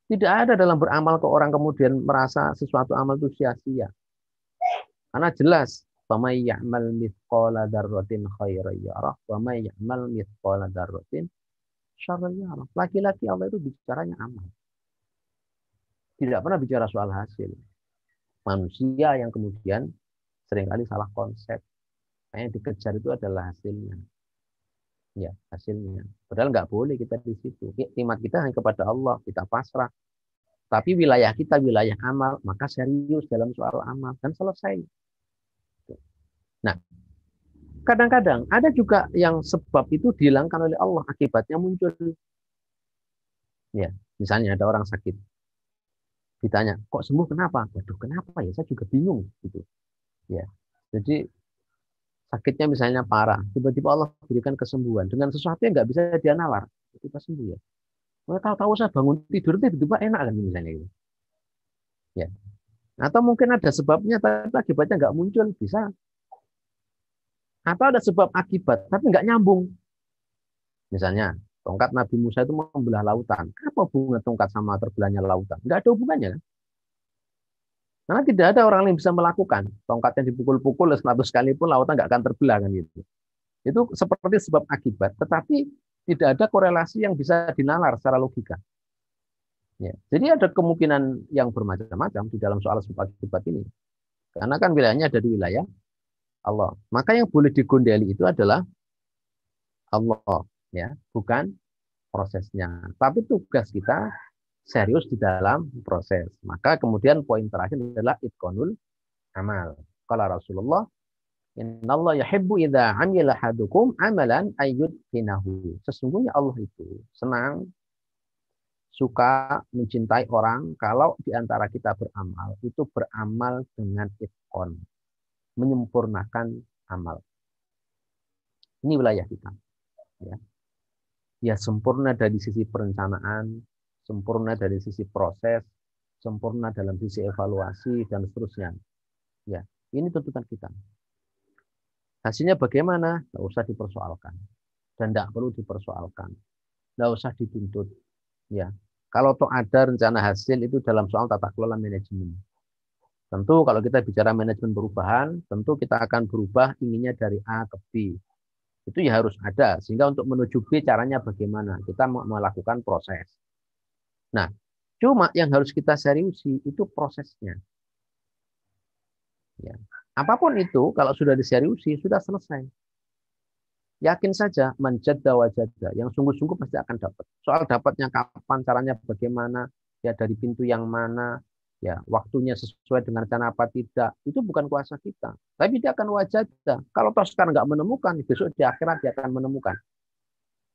Tidak ada dalam beramal ke orang kemudian merasa sesuatu amal itu sia-sia. Karena jelas, "Faman ya'mal mithqala dzarratin khairan yarah, wa may ya'mal mithqala dzarratin syarran yarah." Laki-laki Allah itu bicaranya amal. Tidak pernah bicara soal hasil. Manusia yang kemudian seringkali salah konsep. Yang dikejar itu adalah hasilnya. Ya, hasilnya. Padahal nggak boleh kita di situ. Iktimat kita hanya kepada Allah, kita pasrah. Tapi wilayah kita wilayah amal, maka serius dalam soal amal dan selesai. Nah, kadang-kadang ada juga yang sebab itu dihilangkan oleh Allah, akibatnya muncul. Ya, misalnya ada orang sakit, ditanya, kok sembuh kenapa? Waduh, kenapa ya? Saya juga bingung gitu. Ya, jadi sakitnya misalnya parah, tiba-tiba Allah berikan kesembuhan dengan sesuatu yang nggak bisa dia nalar, tiba sembuh ya. Well, tahu-tahu saya bangun tidur tiba-tiba enak kan misalnya gitu. Ya. Atau mungkin ada sebabnya tapi akibatnya nggak muncul, bisa. Atau ada sebab akibat tapi nggak nyambung. Misalnya tongkat Nabi Musa itu membelah lautan. Apa hubungan tongkat sama terbelahnya lautan? Nggak ada hubungannya kan? Karena tidak ada orang yang bisa melakukan. Tongkatnya dipukul-pukul 100 kali pun lautan nggak akan terbelah kan gitu. Itu seperti sebab akibat, tetapi tidak ada korelasi yang bisa dinalar secara logika. Ya. Jadi ada kemungkinan yang bermacam-macam di dalam soal sebab akibat ini. Karena kan wilayahnya ada di wilayah Allah. Maka yang boleh digondeli itu adalah Allah, ya, bukan prosesnya. Tapi tugas kita serius di dalam proses. Maka kemudian poin terakhir adalah itqanul amal. Qala Rasulullah, "Innallaha yuhibbu idza 'amila ahadukum amalan ayyutqinahu." Sesungguhnya Allah itu senang, suka, mencintai orang kalau di antara kita beramal itu beramal dengan itqan, menyempurnakan amal. Ini wilayah kita. Ya. Ya sempurna dari sisi perencanaan, sempurna dari sisi proses, sempurna dalam sisi evaluasi dan seterusnya. Ya, ini tuntutan kita. Hasilnya bagaimana? Tidak usah dipersoalkan dan tidak perlu dipersoalkan. Tidak usah dituntut. Ya, kalau toh ada rencana hasil itu dalam soal tata kelola manajemen. Tentu kalau kita bicara manajemen perubahan, tentu kita akan berubah inginnya dari A ke B. Itu ya harus ada, sehingga untuk menuju B caranya bagaimana? Kita melakukan proses. Nah, cuma yang harus kita seriusi itu prosesnya. Ya. Apapun itu, kalau sudah diseriusi, sudah selesai. Yakin saja, manjadda wajadda. Yang sungguh-sungguh pasti akan dapat. Soal dapatnya kapan, caranya bagaimana, ya dari pintu yang mana, ya waktunya sesuai dengan rencana apa tidak, itu bukan kuasa kita. Tapi dia akan wajadda. Kalau toh sekarang nggak menemukan, besok di akhirat dia akan menemukan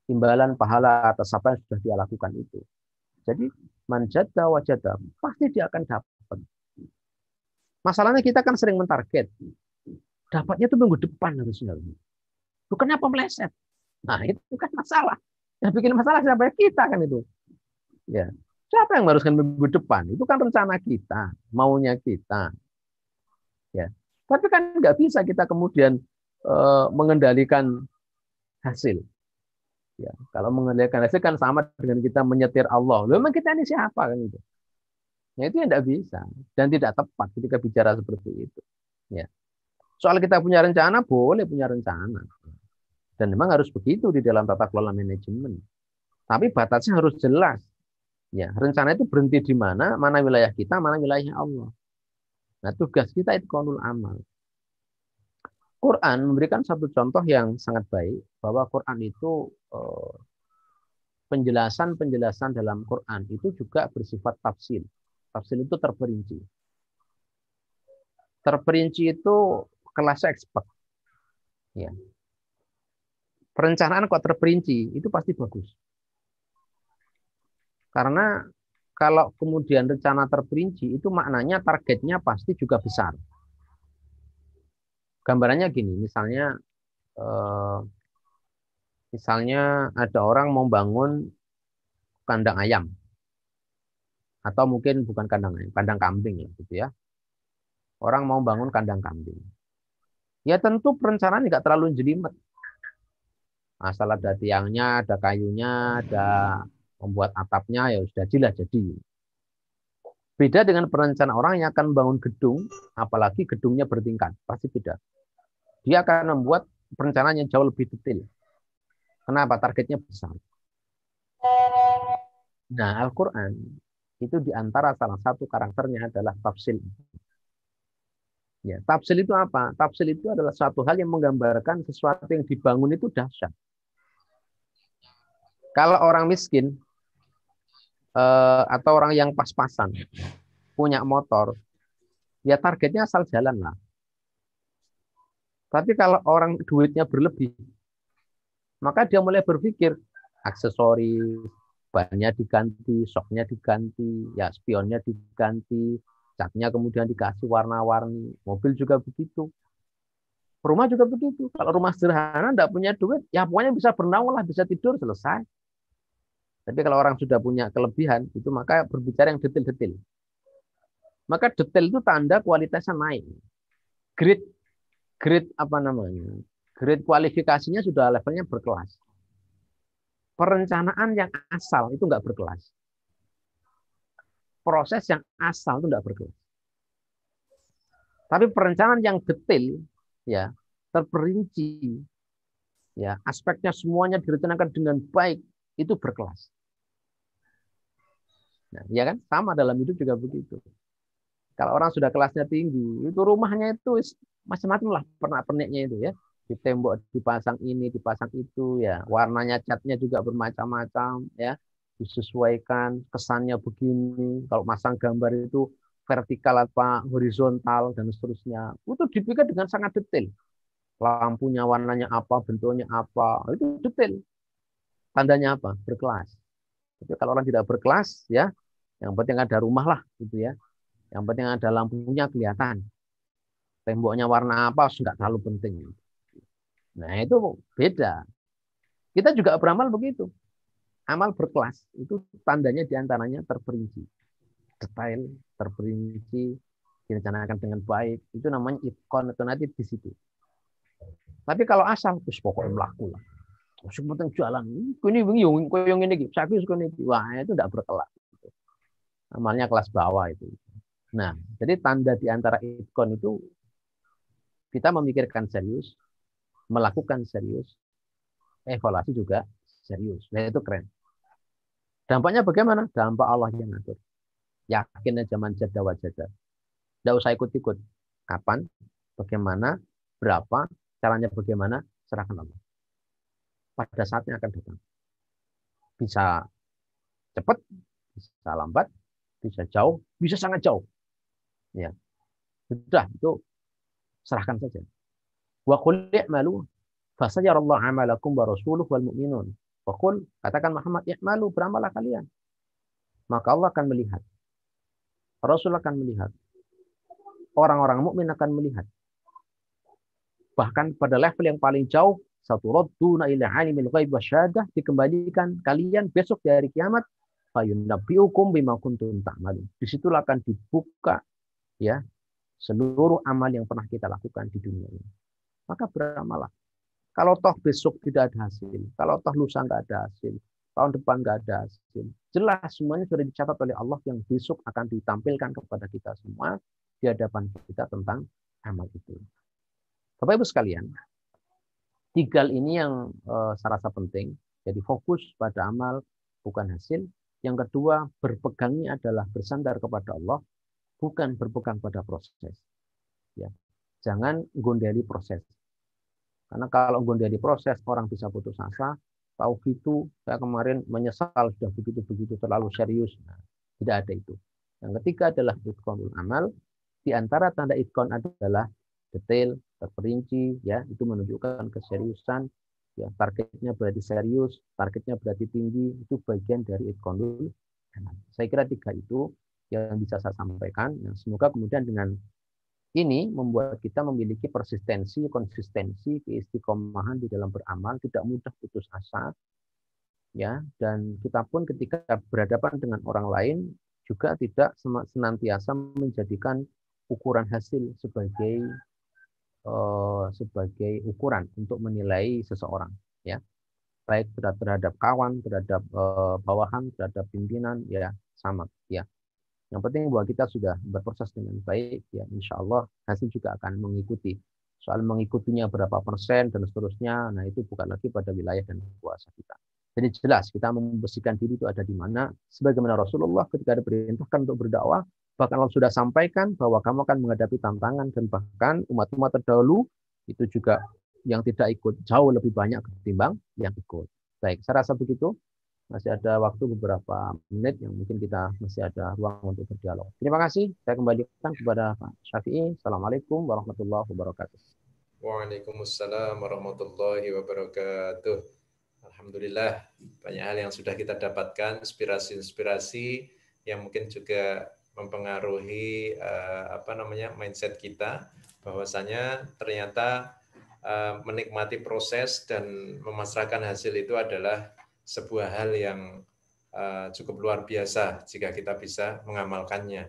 imbalan pahala atas apa yang sudah dia lakukan itu. Jadi manjadda wajadda, pasti dia akan dapat. Masalahnya kita kan sering mentarget. Dapatnya itu minggu depan harusnya. Itu kenapa meleset? Nah, itu kan masalah. Yang bikin masalah siapa? Kita kan itu. Ya. Siapa yang mengharuskan minggu depan? Itu kan rencana kita, maunya kita. Ya. Tapi kan nggak bisa kita kemudian mengendalikan hasil. Ya. Kalau mengendalikan hasil kan sama dengan kita menyetir Allah. Loh, memang kita ini siapa kan itu? Ya, itu yang tidak bisa dan tidak tepat ketika bicara seperti itu. Ya. Soal kita punya rencana, boleh punya rencana. Dan memang harus begitu di dalam tata kelola manajemen. Tapi batasnya harus jelas. Ya, rencana itu berhenti di mana wilayah kita, mana wilayah Allah. Nah, tugas kita itu itqanul amal. Quran memberikan satu contoh yang sangat baik bahwa Quran itu penjelasan-penjelasan dalam Quran itu juga bersifat tafsil. Tafsil itu terperinci. Terperinci itu kelasnya expert. Ya. Perencanaan kok terperinci itu pasti bagus. Karena kalau kemudian rencana terperinci itu maknanya targetnya pasti juga besar. Gambarannya gini, misalnya ada orang mau bangun kandang ayam atau mungkin bukan kandang ayam, kandang kambing ya gitu ya. Orang mau bangun kandang kambing. Ya tentu perencanaan nggak terlalu jelimet. Asal ada tiangnya, ada kayunya, ada membuat atapnya, ya sudah jadi. Beda dengan perencana orang yang akan membangun gedung, apalagi gedungnya bertingkat, pasti beda. Dia akan membuat perencanaan yang jauh lebih detail. Kenapa? Targetnya besar. Nah, Al-Quran itu diantara salah satu karakternya adalah tafsil. Ya, tafsil itu apa? Tafsil itu adalah suatu hal yang menggambarkan sesuatu yang dibangun itu dahsyat. Kalau orang miskin atau orang yang pas-pasan punya motor, ya targetnya asal jalan lah. Tapi kalau orang duitnya berlebih, maka dia mulai berpikir aksesoris, bannya diganti, soknya diganti, ya spionnya diganti, catnya kemudian dikasih warna-warni, mobil juga begitu. Rumah juga begitu. Kalau rumah sederhana, enggak punya duit, ya pokoknya bisa bernaung lah, bisa tidur, selesai. Tapi kalau orang sudah punya kelebihan, itu maka berbicara yang detail-detail. Maka detail itu tanda kualitasnya naik. Grade apa namanya? Grade kualifikasinya sudah levelnya berkelas. Perencanaan yang asal itu enggak berkelas. Proses yang asal itu enggak berkelas. Tapi perencanaan yang detail, ya, terperinci, ya, aspeknya semuanya direncanakan dengan baik, itu berkelas. Nah, ya kan? Sama dalam hidup juga begitu. Kalau orang sudah kelasnya tinggi, itu rumahnya itu macam-macam lah pernak-perniknya itu ya. Di tembok dipasang ini, dipasang itu ya. Warnanya catnya juga bermacam-macam ya. Disesuaikan kesannya begini. Kalau masang gambar itu vertikal apa horizontal dan seterusnya. Itu dipikir dengan sangat detail. Lampunya warnanya apa, bentuknya apa, itu detail. Tandanya apa? Berkelas. Tapi kalau orang tidak berkelas ya, yang penting ada rumah lah gitu ya. Yang penting ada lampunya kelihatan. Temboknya warna apa enggak terlalu penting. Nah, itu beda. Kita juga beramal begitu. Amal berkelas itu tandanya diantaranya terperinci. Detail, terperinci, direncanakan dengan baik. Itu namanya itqan, itu nanti di situ. Tapi kalau asal, terus pokoknya melaku lah. Yang penting jalan. Ini yang ini, sakit ini. Wah, itu enggak berkelas. Amalnya kelas bawah itu. Nah, jadi tanda di antara itqan itu kita memikirkan serius, melakukan serius, evaluasi juga serius. Nah, itu keren. Dampaknya bagaimana? Dampak Allah yang ngatur. Yakin aja manjad dawa jajar. Tidak usah ikut-ikut. Kapan, bagaimana, berapa, caranya bagaimana, serahkan Allah. Pada saatnya akan datang. Bisa cepat, bisa lambat, bisa jauh, bisa sangat jauh. Ya, sudah itu serahkan saja. Wa qul i'malu fasayarallahu 'amalakum wa rasuluhu wal mu'minun. Wa qul, katakan Muhammad, i'malu, beramallah kalian. Maka Allah akan melihat. Rasul akan melihat. Orang-orang mukmin akan melihat. Bahkan pada level yang paling jauh, saturadduna ila 'alimil ghaib wasyahadah, dikembalikan kalian besok di hari kiamat, fayunabbiukum bima kuntum ta'malun. Disitulah akan dibuka ya seluruh amal yang pernah kita lakukan di dunia ini. Maka beramallah. Kalau toh besok tidak ada hasil, kalau toh lusa nggak ada hasil, tahun depan nggak ada hasil, jelas semuanya sudah dicatat oleh Allah yang besok akan ditampilkan kepada kita semua di hadapan kita tentang amal itu. Bapak Ibu sekalian, 3 ini yang saya rasa penting. Jadi fokus pada amal, bukan hasil. Yang kedua, berpegangnya adalah bersandar kepada Allah, bukan berpegang pada proses. Ya. Jangan gondeli proses. Karena kalau gondeli proses, orang bisa putus asa. Tahu gitu, saya kemarin menyesal sudah begitu-begitu terlalu serius. Nah, tidak ada itu. Yang ketiga adalah itqanul amal. Di antara tanda itqan adalah detail, terperinci, ya, itu menunjukkan keseriusan. Ya, targetnya berarti serius, targetnya berarti tinggi, itu bagian dari itqanul amal. Saya kira 3 itu yang bisa saya sampaikan. Ya, semoga kemudian dengan ini membuat kita memiliki persistensi, konsistensi, keistiqomahan di dalam beramal, tidak mudah putus asa, ya. Dan kita pun ketika berhadapan dengan orang lain juga tidak senantiasa menjadikan ukuran hasil sebagai ukuran untuk menilai seseorang, ya. baik terhadap kawan, terhadap bawahan, terhadap pimpinan, ya sama, ya. Yang penting bahwa kita sudah berproses dengan baik, ya insya Allah hasil juga akan mengikuti. Soal mengikutinya berapa persen dan seterusnya, nah itu bukan lagi pada wilayah dan kuasa kita. Jadi jelas kita membersihkan diri itu ada di mana. Sebagaimana Rasulullah ketika diperintahkan untuk berdakwah, bahkan Allah sudah sampaikan bahwa kamu akan menghadapi tantangan dan bahkan umat-umat terdahulu itu juga yang tidak ikut jauh lebih banyak ketimbang yang ikut. Baik, saya rasa begitu. Masih ada waktu beberapa menit yang mungkin kita masih ada ruang untuk berdialog. Terima kasih. Saya kembalikan kepada Pak Syafi'i. Assalamualaikum warahmatullahi wabarakatuh. Waalaikumsalam warahmatullahi wabarakatuh. Alhamdulillah, banyak hal yang sudah kita dapatkan, inspirasi-inspirasi yang mungkin juga mempengaruhi mindset kita, bahwasanya ternyata menikmati proses dan memasrahkan hasil itu adalah sebuah hal yang cukup luar biasa jika kita bisa mengamalkannya.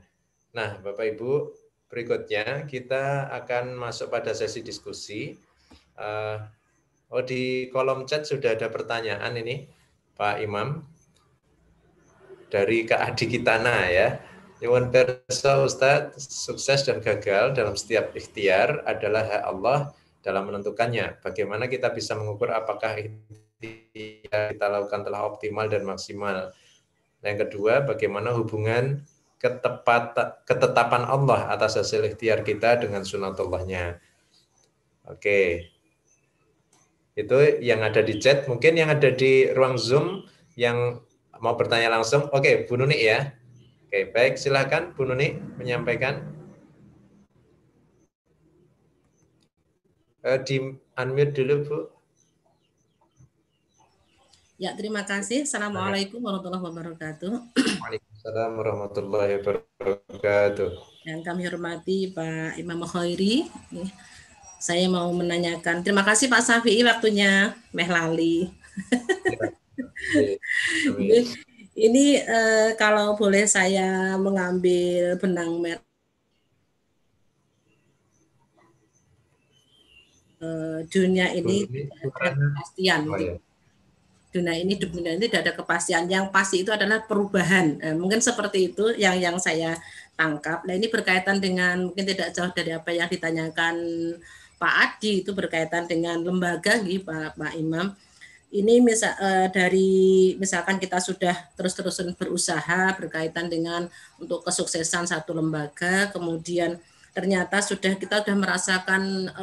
Nah, Bapak Ibu, berikutnya kita akan masuk pada sesi diskusi. Di kolom chat sudah ada pertanyaan ini, Pak Imam, dari Kak Adi Kitana ya. Nyuwun pirsa Ustadz, sukses dan gagal dalam setiap ikhtiar adalah hak Allah dalam menentukannya. Bagaimana kita bisa mengukur apakah ikhtiar kita lakukan telah optimal dan maksimal. Yang kedua, bagaimana hubungan ketetapan Allah atas hasil ikhtiar kita dengan sunatullahnya. Oke. Itu yang ada di chat. Mungkin yang ada di ruang Zoom yang mau bertanya langsung. Oke, Bu Nuni ya. Oke, baik, silakan Bu Nuni menyampaikan. Di unmute dulu, Bu. Ya, terima kasih. Assalamualaikum warahmatullahi wabarakatuh. Waalaikumsalam warahmatullahi wabarakatuh. Yang kami hormati Pak Imam Khairi. Saya mau menanyakan, terima kasih Pak Syafi'i waktunya, meh lali. Ini kalau boleh saya mengambil benang merah dunia ini ada kepastian. Dunia ini tidak ada kepastian. Yang pasti itu adalah perubahan. Mungkin seperti itu yang saya tangkap. Nah, ini berkaitan dengan mungkin tidak jauh dari apa yang ditanyakan Pak Adi, itu berkaitan dengan lembaga gitu Pak Imam. Ini misalkan kita sudah terus-terusan berusaha berkaitan dengan untuk kesuksesan satu lembaga, kemudian ternyata kita sudah merasakan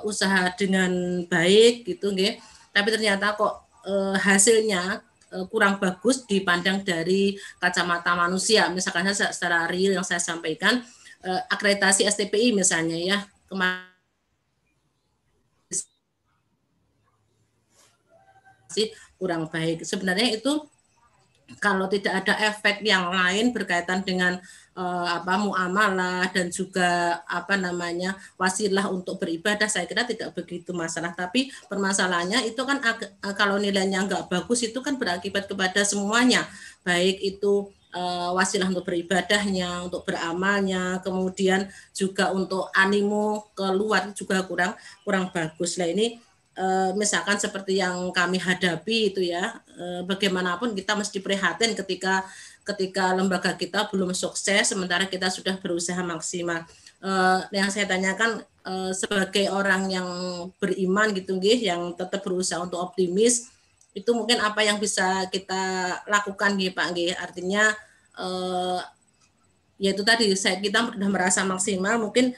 usaha dengan baik gitu nggih. Tapi ternyata kok hasilnya kurang bagus dipandang dari kacamata manusia. Misalkan secara real yang saya sampaikan, akreditasi STPI misalnya ya, kemarin kurang baik. Sebenarnya itu kalau tidak ada efek yang lain berkaitan dengan muamalah dan juga wasilah untuk beribadah, saya kira tidak begitu masalah. Tapi permasalahannya itu kan kalau nilainya nggak bagus itu kan berakibat kepada semuanya, baik itu wasilah untuk beribadahnya, untuk beramalnya, kemudian juga untuk animo keluar juga kurang bagus. Nah ini misalkan seperti yang kami hadapi itu ya, bagaimanapun kita mesti prihatin ketika lembaga kita belum sukses sementara kita sudah berusaha maksimal. Yang saya tanyakan sebagai orang yang beriman gitu nggih, yang tetap berusaha untuk optimis, itu mungkin apa yang bisa kita lakukan nggih Pak nggih, artinya yaitu tadi kita sudah merasa maksimal, mungkin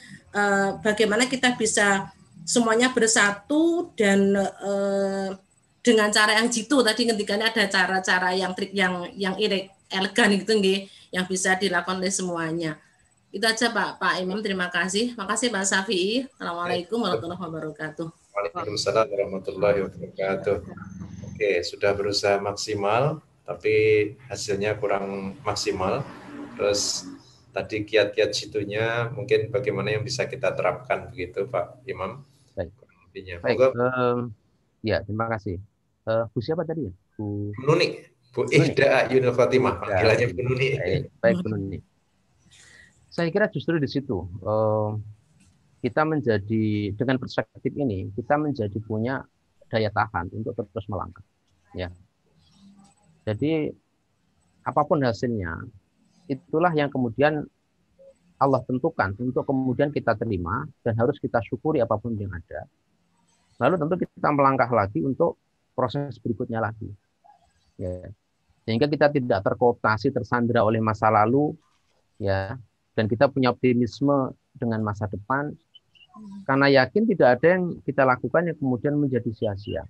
bagaimana kita bisa semuanya bersatu dan dengan cara yang jitu tadi ketika ada cara-cara yang trik yang elegan gitu nggih, yang bisa dilakukan oleh semuanya. Itu aja Pak Imam, terima kasih. Makasih Pak Syafi'i. Assalamualaikum warahmatullahi wabarakatuh. Waalaikumsalam warahmatullahi wabarakatuh. Oke, sudah berusaha maksimal tapi hasilnya kurang maksimal. Terus tadi kiat-kiat situnya mungkin bagaimana yang bisa kita terapkan begitu Pak Imam. Baik. Ya, terima kasih. Bu siapa tadi ya? Bu Nuni. Bu Ihda Yunil Fatimah, panggilannya Bu Nuni. Baik, Bu Nuni. Saya kira justru di situ kita menjadi, dengan perspektif ini, kita menjadi punya daya tahan untuk terus melangkah. Ya. Jadi apapun hasilnya, itulah yang kemudian Allah tentukan untuk kemudian kita terima dan harus kita syukuri apapun yang ada. Lalu tentu kita melangkah lagi untuk proses berikutnya lagi. Ya. Sehingga kita tidak terkooptasi, tersandera oleh masa lalu, ya, dan kita punya optimisme dengan masa depan, karena yakin tidak ada yang kita lakukan yang kemudian menjadi sia-sia.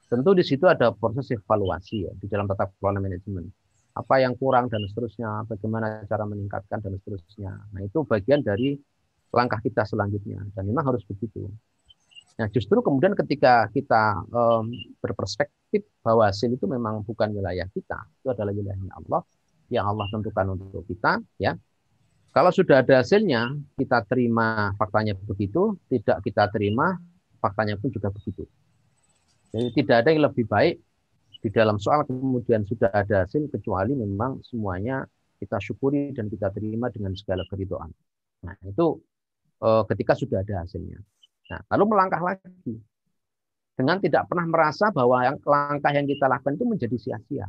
Tentu di situ ada proses evaluasi ya, di dalam tata kelola manajemen. Apa yang kurang dan seterusnya, bagaimana cara meningkatkan dan seterusnya. Nah, itu bagian dari langkah kita selanjutnya, dan memang harus begitu. Nah, justru kemudian ketika kita berperspektif bahwa hasil itu memang bukan wilayah kita, itu adalah wilayahnya Allah, yang Allah tentukan untuk kita, ya. Kalau sudah ada hasilnya, kita terima faktanya begitu, tidak kita terima faktanya pun juga begitu. Jadi tidak ada yang lebih baik di dalam soal kemudian sudah ada hasil, kecuali memang semuanya kita syukuri dan kita terima dengan segala keridhaan. Nah, itu ketika sudah ada hasilnya. Nah, lalu melangkah lagi dengan tidak pernah merasa bahwa langkah yang kita lakukan itu menjadi sia-sia.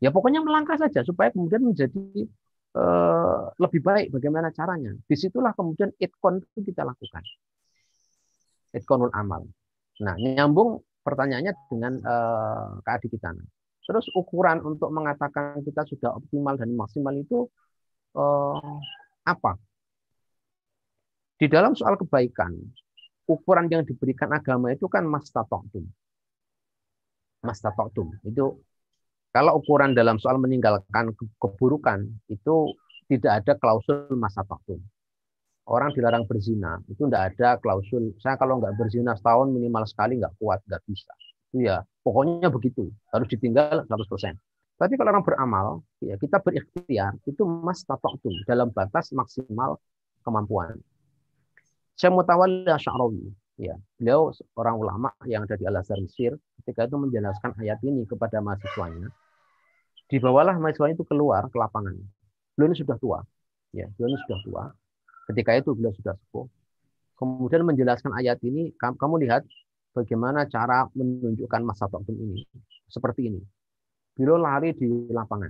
Ya pokoknya melangkah saja supaya kemudian menjadi lebih baik bagaimana caranya. Disitulah kemudian itkon itu kita lakukan. Itkonul amal. Nah, nyambung pertanyaannya dengan Kak Adi Kitana. Terus ukuran untuk mengatakan kita sudah optimal dan maksimal itu apa? Di dalam soal kebaikan, ukuran yang diberikan agama itu kan mastatoktum. Mastatoktum itu kalau ukuran dalam soal meninggalkan keburukan itu tidak ada klausul mastatoktum. Orang dilarang berzina itu tidak ada klausul. Saya kalau nggak berzina setahun minimal sekali nggak kuat, nggak bisa. Itu ya pokoknya begitu, harus ditinggal 100%. Tapi kalau orang beramal, ya kita berikhtiar itu mastatoktum dalam batas maksimal kemampuan. Syekh Mutawalli Asy'arawi, ya, beliau seorang ulama yang ada di Al-Azhar Mesir, ketika itu menjelaskan ayat ini kepada mahasiswanya, dibawalah mahasiswanya itu keluar ke lapangan. Beliau ini sudah tua, ya, beliau ini sudah tua. Ketika itu beliau sudah sepuh. Kemudian menjelaskan ayat ini, kamu lihat bagaimana cara menunjukkan masa waktu ini. Seperti ini. Beliau lari di lapangan.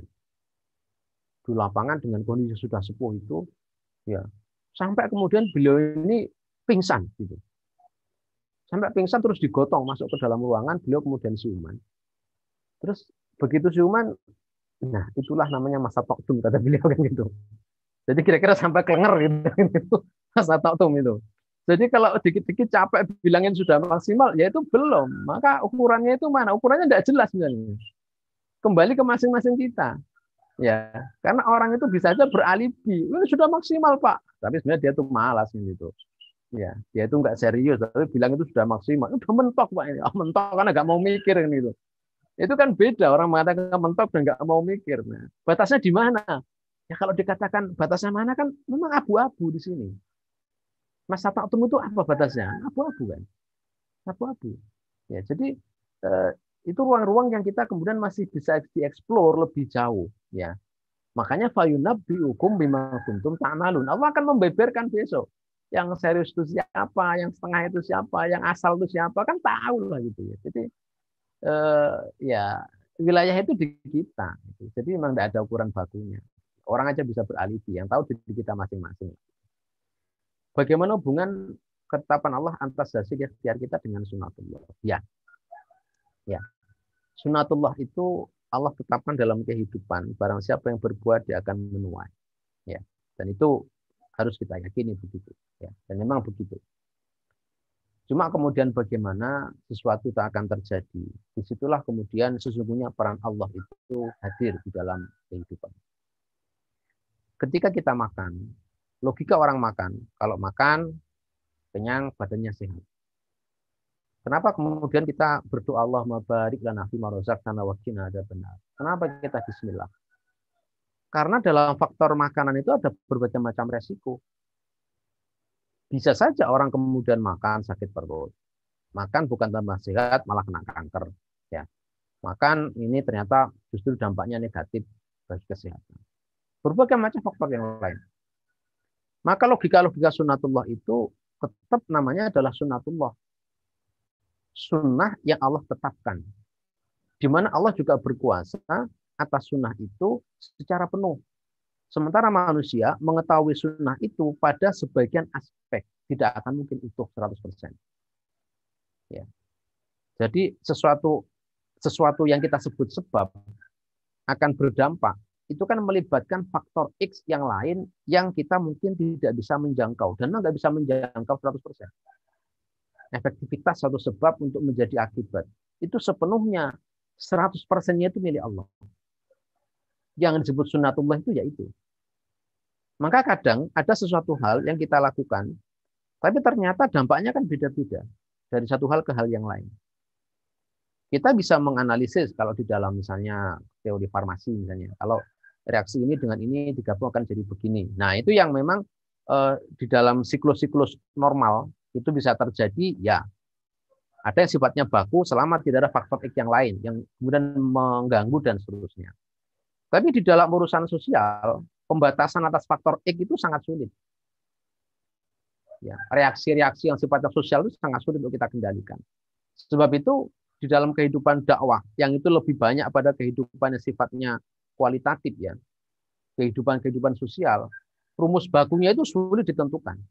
Di lapangan dengan kondisi sudah sepuh itu, ya, sampai kemudian beliau ini pingsan gitu. Sampai pingsan terus digotong masuk ke dalam ruangan, beliau kemudian siuman. Terus begitu siuman, nah itulah namanya masa toktum kata beliau kan gitu. Jadi kira-kira sampai klenger gitu masa toktum itu. Jadi kalau dikit-dikit capek bilangin sudah maksimal, ya itu belum. Maka ukurannya itu mana? Ukurannya tidak jelas sebenarnya. Kembali ke masing-masing kita. Ya, karena orang itu bisa aja beralibi, ini sudah maksimal Pak, tapi sebenarnya dia tuh malas gitu. Ya, dia itu nggak serius, tapi bilang itu sudah maksimal, udah mentok Pak ini, mentok karena nggak mau mikir gitu. Itu kan beda orang mengatakan mentok dan nggak mau mikir. Nah, batasnya di mana? Ya kalau dikatakan batasnya mana kan memang abu-abu di sini. Masa taktum itu apa batasnya? Abu-abu kan, abu-abu. Ya, jadi itu ruang-ruang yang kita kemudian masih bisa dieksplor lebih jauh. Ya, makanya fayunabbiukum bima kuntum ta'malun. Allah akan membeberkan besok. Yang serius itu siapa, yang setengah itu siapa, yang asal itu siapa, kan tahu lah gitu ya. Jadi ya wilayah itu di kita. Gitu. Jadi memang tidak ada ukuran bakunya. Orang aja bisa beralibi, yang tahu diri kita masing-masing. Bagaimana hubungan ketetapan Allah atas hasil ikhtiar kita dengan sunatullah? Ya, ya. Sunatullah itu Allah tetapkan dalam kehidupan. Barang siapa yang berbuat dia akan menuai. Ya, dan itu harus kita yakini begitu. Ya, dan memang begitu. Cuma kemudian bagaimana sesuatu tak akan terjadi. Disitulah kemudian sesungguhnya peran Allah itu hadir di dalam kehidupan. Ketika kita makan, logika orang makan, kalau makan kenyang badannya sehat. Kenapa kemudian kita berdoa Allahumma barik lana fima razaqtana wa qina adzabannar? Kenapa kita bismillah? Karena dalam faktor makanan itu ada berbagai macam resiko. Bisa saja orang kemudian makan sakit perut. Makan bukan tambah sehat malah kena kanker, ya. Makan ini ternyata justru dampaknya negatif bagi kesehatan. Berbagai macam faktor yang lain. Maka logika-logika sunatullah itu tetap namanya adalah sunatullah. Sunnah yang Allah tetapkan. Di mana Allah juga berkuasa atas sunnah itu secara penuh. Sementara manusia mengetahui sunnah itu pada sebagian aspek, tidak akan mungkin utuh 100%. Ya. Jadi sesuatu yang kita sebut sebab akan berdampak, itu kan melibatkan faktor X yang lain yang kita mungkin tidak bisa menjangkau. Dan nggak bisa menjangkau 100%. Efektivitas suatu sebab untuk menjadi akibat. Itu sepenuhnya 100%-nya itu milik Allah. Yang disebut sunnatullah itu yaitu. Maka kadang ada sesuatu hal yang kita lakukan, tapi ternyata dampaknya kan beda-beda dari satu hal ke hal yang lain. Kita bisa menganalisis kalau di dalam misalnya teori farmasi misalnya, kalau reaksi ini dengan ini digabung akan jadi begini. Nah itu yang memang di dalam siklus-siklus normal itu bisa terjadi ya. Ada yang sifatnya baku selama tidak ada faktor X yang lain yang kemudian mengganggu dan seterusnya. Tapi di dalam urusan sosial, pembatasan atas faktor X itu sangat sulit. Ya, reaksi-reaksi yang sifatnya sosial itu sangat sulit untuk kita kendalikan. Sebab itu di dalam kehidupan dakwah yang itu lebih banyak pada kehidupan yang sifatnya kualitatif ya, kehidupan sosial, rumus bakunya itu sulit ditentukan.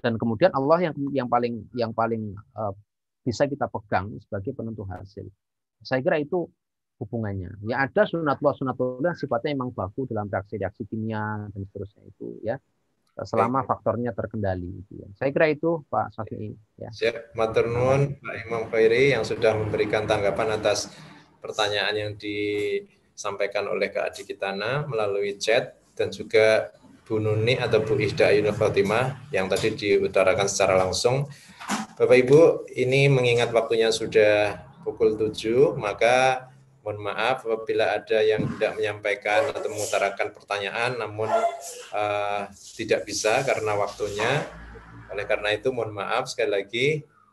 Dan kemudian Allah yang paling bisa kita pegang sebagai penentu hasil. Saya kira itu hubungannya. Ya ada sunatullah sifatnya memang baku dalam reaksi-reaksi kimia dan seterusnya itu ya. Selama faktornya terkendali gitu ya. Saya kira itu Pak Syafi'i ya. Siap, matur nuwun Pak Imam Khairi yang sudah memberikan tanggapan atas pertanyaan yang disampaikan oleh Kak Adi Kitana melalui chat dan juga Bu Nuni atau Bu Ihda Ayunul Fatimah yang tadi diutarakan secara langsung. Bapak Ibu, ini mengingat waktunya sudah pukul 7, maka mohon maaf apabila ada yang tidak menyampaikan atau mengutarakan pertanyaan namun tidak bisa karena waktunya. Oleh karena itu mohon maaf sekali lagi,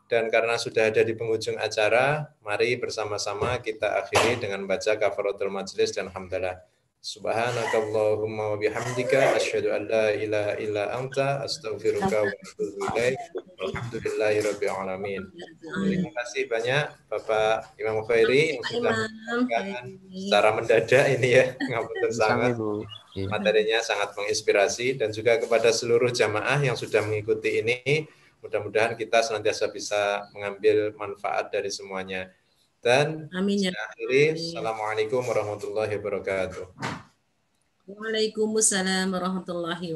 dan karena sudah ada di penghujung acara, mari bersama-sama kita akhiri dengan baca kafaratul majlis dan hamdalah. Subhanakallahumma wa bihamdika asyhadu an la ilaha illa anta astaghfiruka wa atubu ilaik. Walhamdulillahirabbil alamin. Terima kasih banyak Bapak Imam Khairi yang sudah menyampaikan secara mendadak ini ya, ngapunten sangat. Materinya sangat menginspirasi, dan juga kepada seluruh jamaah yang sudah mengikuti ini, mudah-mudahan kita senantiasa bisa mengambil manfaat dari semuanya. Dan Amin ya. akhiri, Assalamualaikum warahmatullahi wabarakatuh. Waalaikumsalam warahmatullahi wabarakatuh.